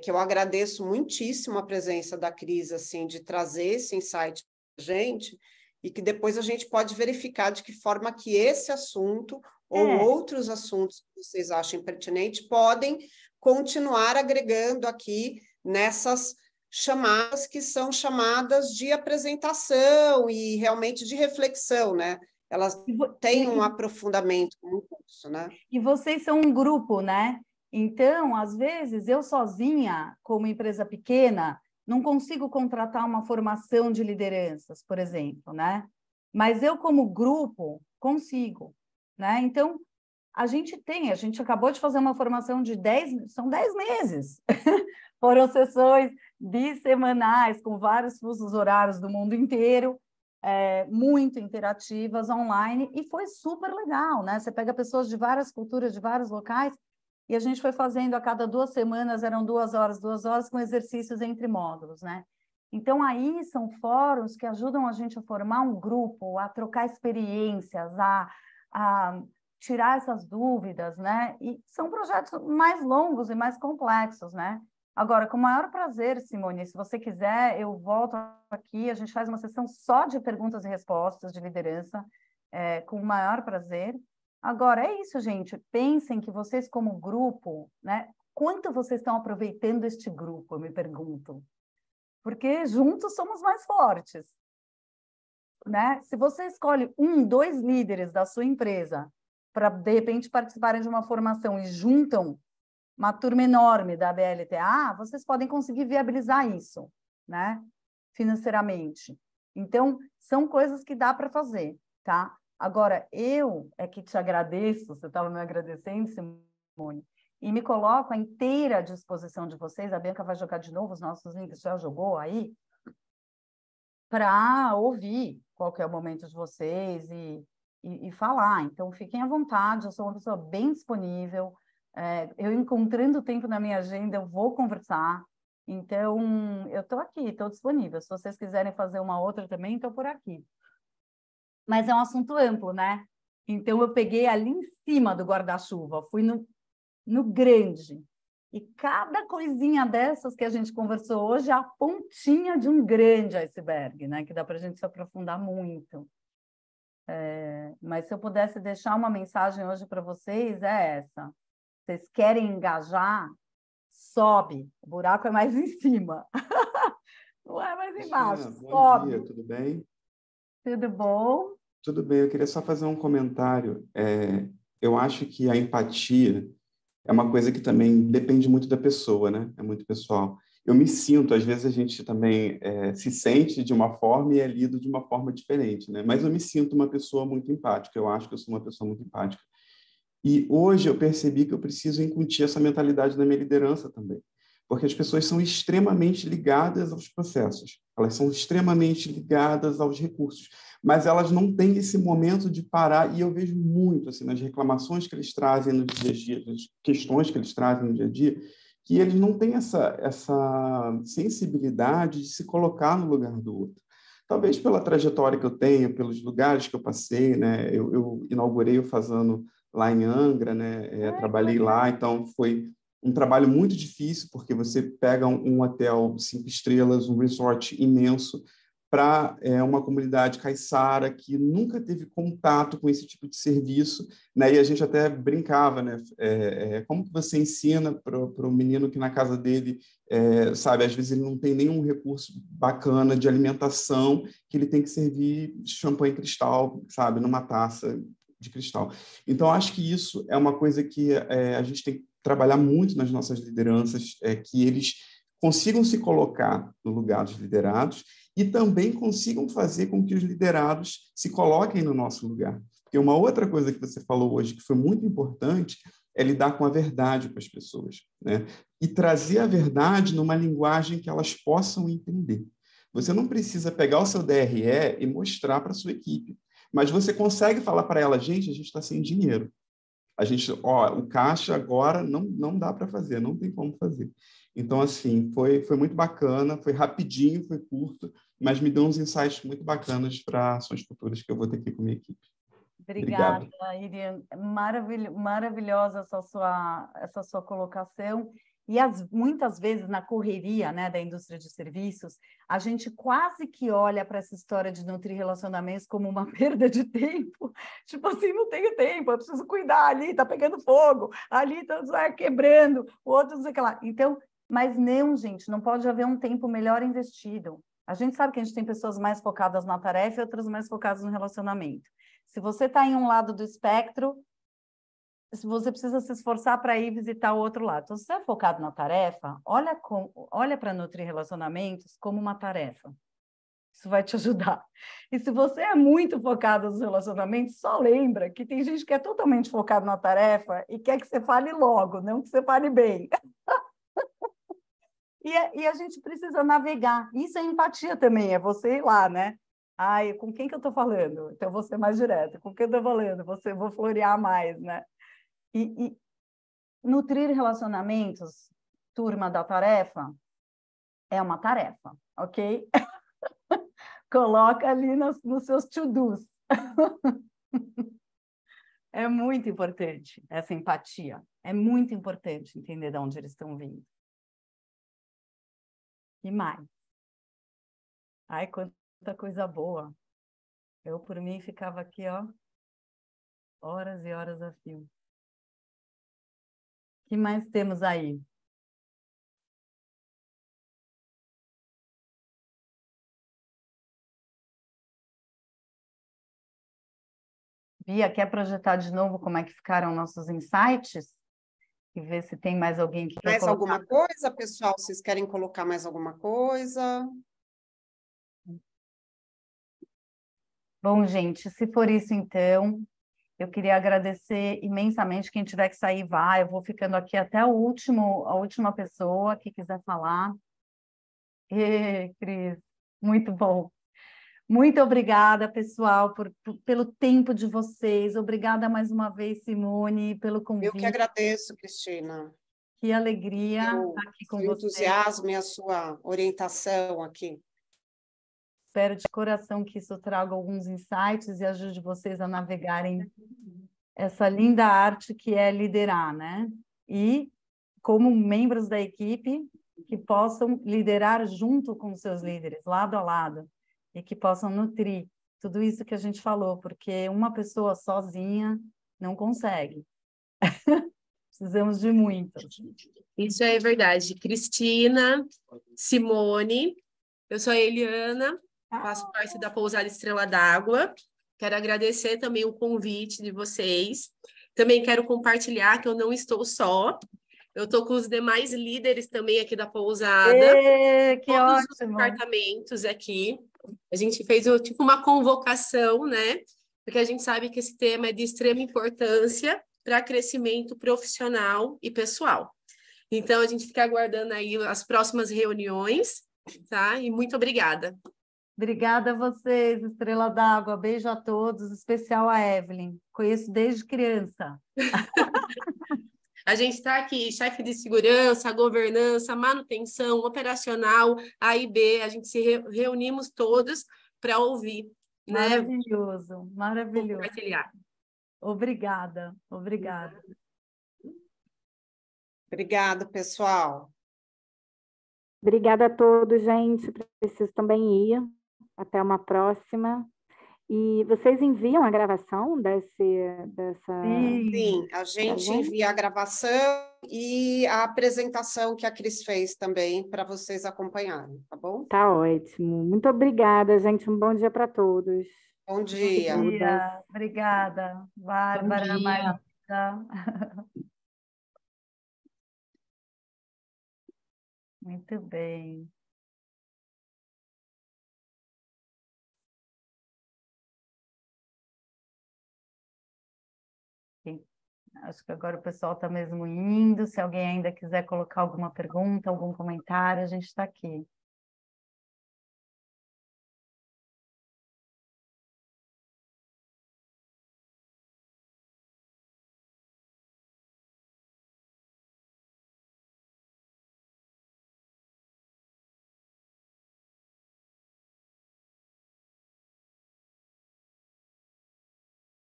que eu agradeço muitíssimo a presença da Cris, assim, de trazer esse insight para a gente, e que depois a gente pode verificar de que forma que esse assunto ou outros assuntos que vocês achem pertinentes podem continuar agregando aqui nessas chamadas que são chamadas de apresentação e realmente de reflexão, né? Elas têm um aprofundamento no curso, né? E vocês são um grupo, né? Então, às vezes, eu sozinha, como empresa pequena, não consigo contratar uma formação de lideranças, por exemplo, né? Mas eu, como grupo, consigo, né? Então, a gente acabou de fazer uma formação de 10 meses. Foram sessões bissemanais, com vários fusos horários do mundo inteiro, muito interativas, online, e foi super legal, né? Você pega pessoas de várias culturas, de vários locais, e a gente foi fazendo a cada 2 semanas, eram 2 horas, com exercícios entre módulos, né? Então, aí são fóruns que ajudam a gente a formar um grupo, a trocar experiências, a tirar essas dúvidas, né? E são projetos mais longos e mais complexos, né? Agora, com o maior prazer, Simone, se você quiser, eu volto aqui, a gente faz uma sessão só de perguntas e respostas de liderança, com o maior prazer. Agora, é isso, gente. Pensem que vocês, como grupo, né? Quanto vocês estão aproveitando este grupo, eu me pergunto. Porque juntos somos mais fortes, né? Se você escolhe 1, 2 líderes da sua empresa para, de repente, participarem de uma formação e juntam uma turma enorme da BLTA, vocês podem conseguir viabilizar isso, né? Financeiramente. Então, são coisas que dá para fazer, tá? Agora, eu é que te agradeço, você estava me agradecendo, Simone, e me coloco à inteira disposição de vocês, a Bianca vai jogar de novo, os nossos links já jogou aí, para ouvir qual que é o momento de vocês e falar. Então, fiquem à vontade, eu sou uma pessoa bem disponível, eu encontrando tempo na minha agenda, eu vou conversar. Então, eu estou aqui, estou disponível. Se vocês quiserem fazer uma outra também, estou por aqui. Mas é um assunto amplo, né? Então, eu peguei ali em cima do guarda-chuva, fui no grande. E cada coisinha dessas que a gente conversou hoje é a pontinha de um grande iceberg, né? Que dá para a gente se aprofundar muito. Mas se eu pudesse deixar uma mensagem hoje para vocês, é essa. Vocês querem engajar? Sobe. O buraco é mais em cima. Não é mais embaixo. Bom Sobe. dia, tudo bem? Tudo bom? Tudo bem, eu queria só fazer um comentário. Eu acho que a empatia é uma coisa que também depende muito da pessoa, né? É muito pessoal. Eu me sinto, às vezes a gente também se sente de uma forma e é lido de uma forma diferente, né? Mas eu me sinto uma pessoa muito empática, eu acho que eu sou uma pessoa muito empática. E hoje eu percebi que eu preciso incutir essa mentalidade na minha liderança também, porque as pessoas são extremamente ligadas aos processos, elas são extremamente ligadas aos recursos, mas elas não têm esse momento de parar, e eu vejo muito assim, nas reclamações que eles trazem no dia a dia, nas questões que eles trazem no dia a dia, que eles não têm essa sensibilidade de se colocar no lugar do outro. Talvez pela trajetória que eu tenho, pelos lugares que eu passei, né? Eu inaugurei o Fazano lá em Angra, né? Trabalhei lá, então foi um trabalho muito difícil, porque você pega um hotel 5 estrelas, um resort imenso, para uma comunidade caiçara que nunca teve contato com esse tipo de serviço, né? E a gente até brincava, né? Como que você ensina para o menino que na casa dele, sabe, às vezes ele não tem nenhum recurso bacana de alimentação, que ele tem que servir champanhe cristal, sabe, numa taça de cristal. Então, acho que isso é uma coisa que a gente tem que trabalhar muito nas nossas lideranças, que eles consigam se colocar no lugar dos liderados e também consigam fazer com que os liderados se coloquem no nosso lugar. Porque uma outra coisa que você falou hoje, que foi muito importante, é lidar com a verdade com as pessoas, né? E trazer a verdade numa linguagem que elas possam entender. Você não precisa pegar o seu DRE e mostrar para a sua equipe, mas você consegue falar para ela, gente, a gente está sem dinheiro. O caixa agora não dá para fazer, não tem como fazer. Então, assim, foi muito bacana, foi rapidinho, foi curto, mas me deu uns insights muito bacanas para ações futuras que eu vou ter aqui com a minha equipe. Obrigada, Irian. Maravilhosa essa sua colocação. E muitas vezes, na correria, né, da indústria de serviços, a gente quase que olha para essa história de nutrir relacionamentos como uma perda de tempo. Tipo assim, não tenho tempo, eu preciso cuidar, ali está pegando fogo, ali está quebrando, o outro não sei o que lá. Então, mas não, gente, não pode haver um tempo melhor investido. A gente sabe que a gente tem pessoas mais focadas na tarefa e outras mais focadas no relacionamento. Se você está em um lado do espectro, você precisa se esforçar para ir visitar o outro lado. Então, se você é focado na tarefa, olha para nutrir relacionamentos como uma tarefa. Isso vai te ajudar. E se você é muito focado nos relacionamentos, só lembra que tem gente que é totalmente focado na tarefa e quer que você fale logo, não que você fale bem. E a gente precisa navegar. Isso é empatia também, é você ir lá, né? Ai, com quem que eu estou falando? Então, eu vou ser mais direto. Com quem eu estou falando? Vou florear mais, né? E nutrir relacionamentos, turma da tarefa, é uma tarefa, ok? Coloca ali nos seus to-dos. É muito importante essa empatia. É muito importante entender de onde eles estão vindo. E mais? Ai, quanta coisa boa. Eu, por mim, ficava aqui, ó, horas e horas a fio. O que mais temos aí? Bia, quer projetar de novo como é que ficaram nossos insights? E ver se tem mais alguém que quer Mais colocar. alguma coisa, pessoal? Vocês querem colocar mais alguma coisa? Bom, gente, se for isso, então, eu queria agradecer imensamente. Quem tiver que sair, vai. Eu vou ficando aqui até a última pessoa que quiser falar. Cris, muito bom. Muito obrigada, pessoal, pelo tempo de vocês. Obrigada mais uma vez, Simone, pelo Eu convite. que agradeço, Cristina. Que alegria Eu, estar aqui com o vocês. entusiasmo e a sua orientação aqui. Espero de coração que isso traga alguns insights e ajude vocês a navegarem essa linda arte que é liderar, né? E, como membros da equipe, que possam liderar junto com seus líderes, lado a lado, e que possam nutrir tudo isso que a gente falou, porque uma pessoa sozinha não consegue. Precisamos de muitos. Isso é verdade. Cristina, Simone, eu sou a Eliana, faço parte da Pousada Estrela d'Água. Quero agradecer também o convite de vocês. Também quero compartilhar que eu não estou só. Eu estou com os demais líderes também aqui da pousada. Que todos ótimo. os departamentos aqui. A gente fez tipo uma convocação, né? Porque a gente sabe que esse tema é de extrema importância para crescimento profissional e pessoal. Então, a gente fica aguardando aí as próximas reuniões, tá? E muito obrigada. Obrigada a vocês, Estrela d'Água. Beijo a todos, especial a Evelyn. Conheço desde criança. A gente está aqui, chefe de segurança, governança, manutenção, operacional, A e B, a gente se reunimos todos para ouvir, né? Maravilhoso, maravilhoso. Compartilhar. Obrigada, obrigada. Obrigada, pessoal. Obrigada a todos, gente. Preciso também ir. Até uma próxima. E vocês enviam a gravação dessa... Sim, a gente envia a gravação e a apresentação que a Cris fez também para vocês acompanharem, tá bom? Tá ótimo. Muito obrigada, gente. Um bom dia para todos. Bom dia. Bom dia. Obrigada, Bárbara, Bom dia. Marisa. Muito bem. Acho que agora o pessoal está mesmo indo. Se alguém ainda quiser colocar alguma pergunta, algum comentário, a gente está aqui.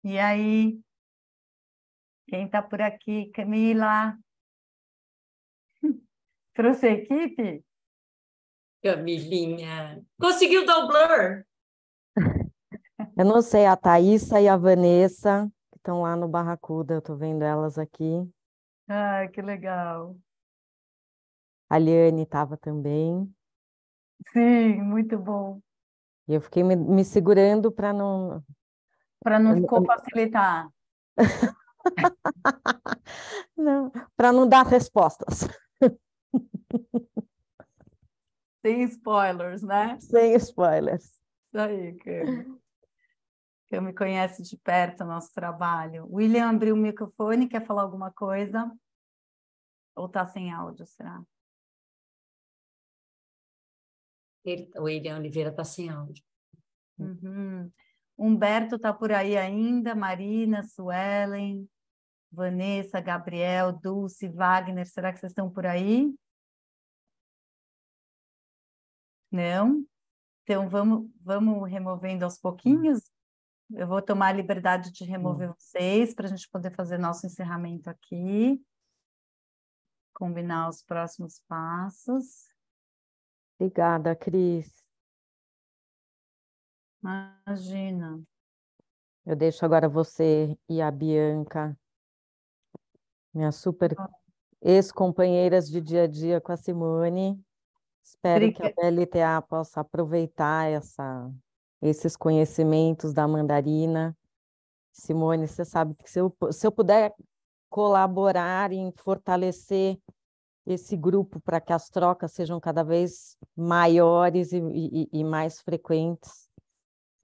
E aí? Quem está por aqui? Camila? Trouxe a equipe? Camilinha. Conseguiu dar o blur? Eu não sei, a Thaísa e a Vanessa, que estão lá no Barracuda, eu estou vendo elas aqui. Ah, que legal. A Liane estava também. Sim, muito bom. E eu fiquei me segurando para não... Para não facilitar. Não, para não dar respostas. Sem spoilers, né? Sem spoilers. Isso aí, Cami. Cami conhece de perto o nosso trabalho. William abriu o microfone, quer falar alguma coisa? Ou está sem áudio, será? O William Oliveira está sem áudio. Uhum. Humberto está por aí ainda, Marina, Suelen, Vanessa, Gabriel, Dulce, Wagner, será que vocês estão por aí? Não? Então vamos removendo aos pouquinhos? Eu vou tomar a liberdade de remover vocês para a gente poder fazer nosso encerramento aqui. Combinar os próximos passos. Obrigada, Cris. Imagina. Eu deixo agora você e a Bianca, minhas super ex-companheiras de dia a dia com a Simone. Espero que a BLTA possa aproveitar esses conhecimentos da mandarina. Simone, você sabe que se eu puder colaborar em fortalecer esse grupo para que as trocas sejam cada vez maiores e mais frequentes,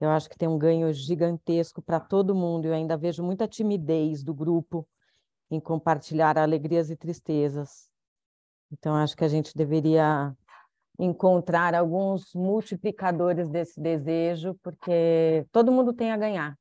eu acho que tem um ganho gigantesco para todo mundo. Eu ainda vejo muita timidez do grupo em compartilhar alegrias e tristezas. Então, acho que a gente deveria encontrar alguns multiplicadores desse desejo, porque todo mundo tem a ganhar.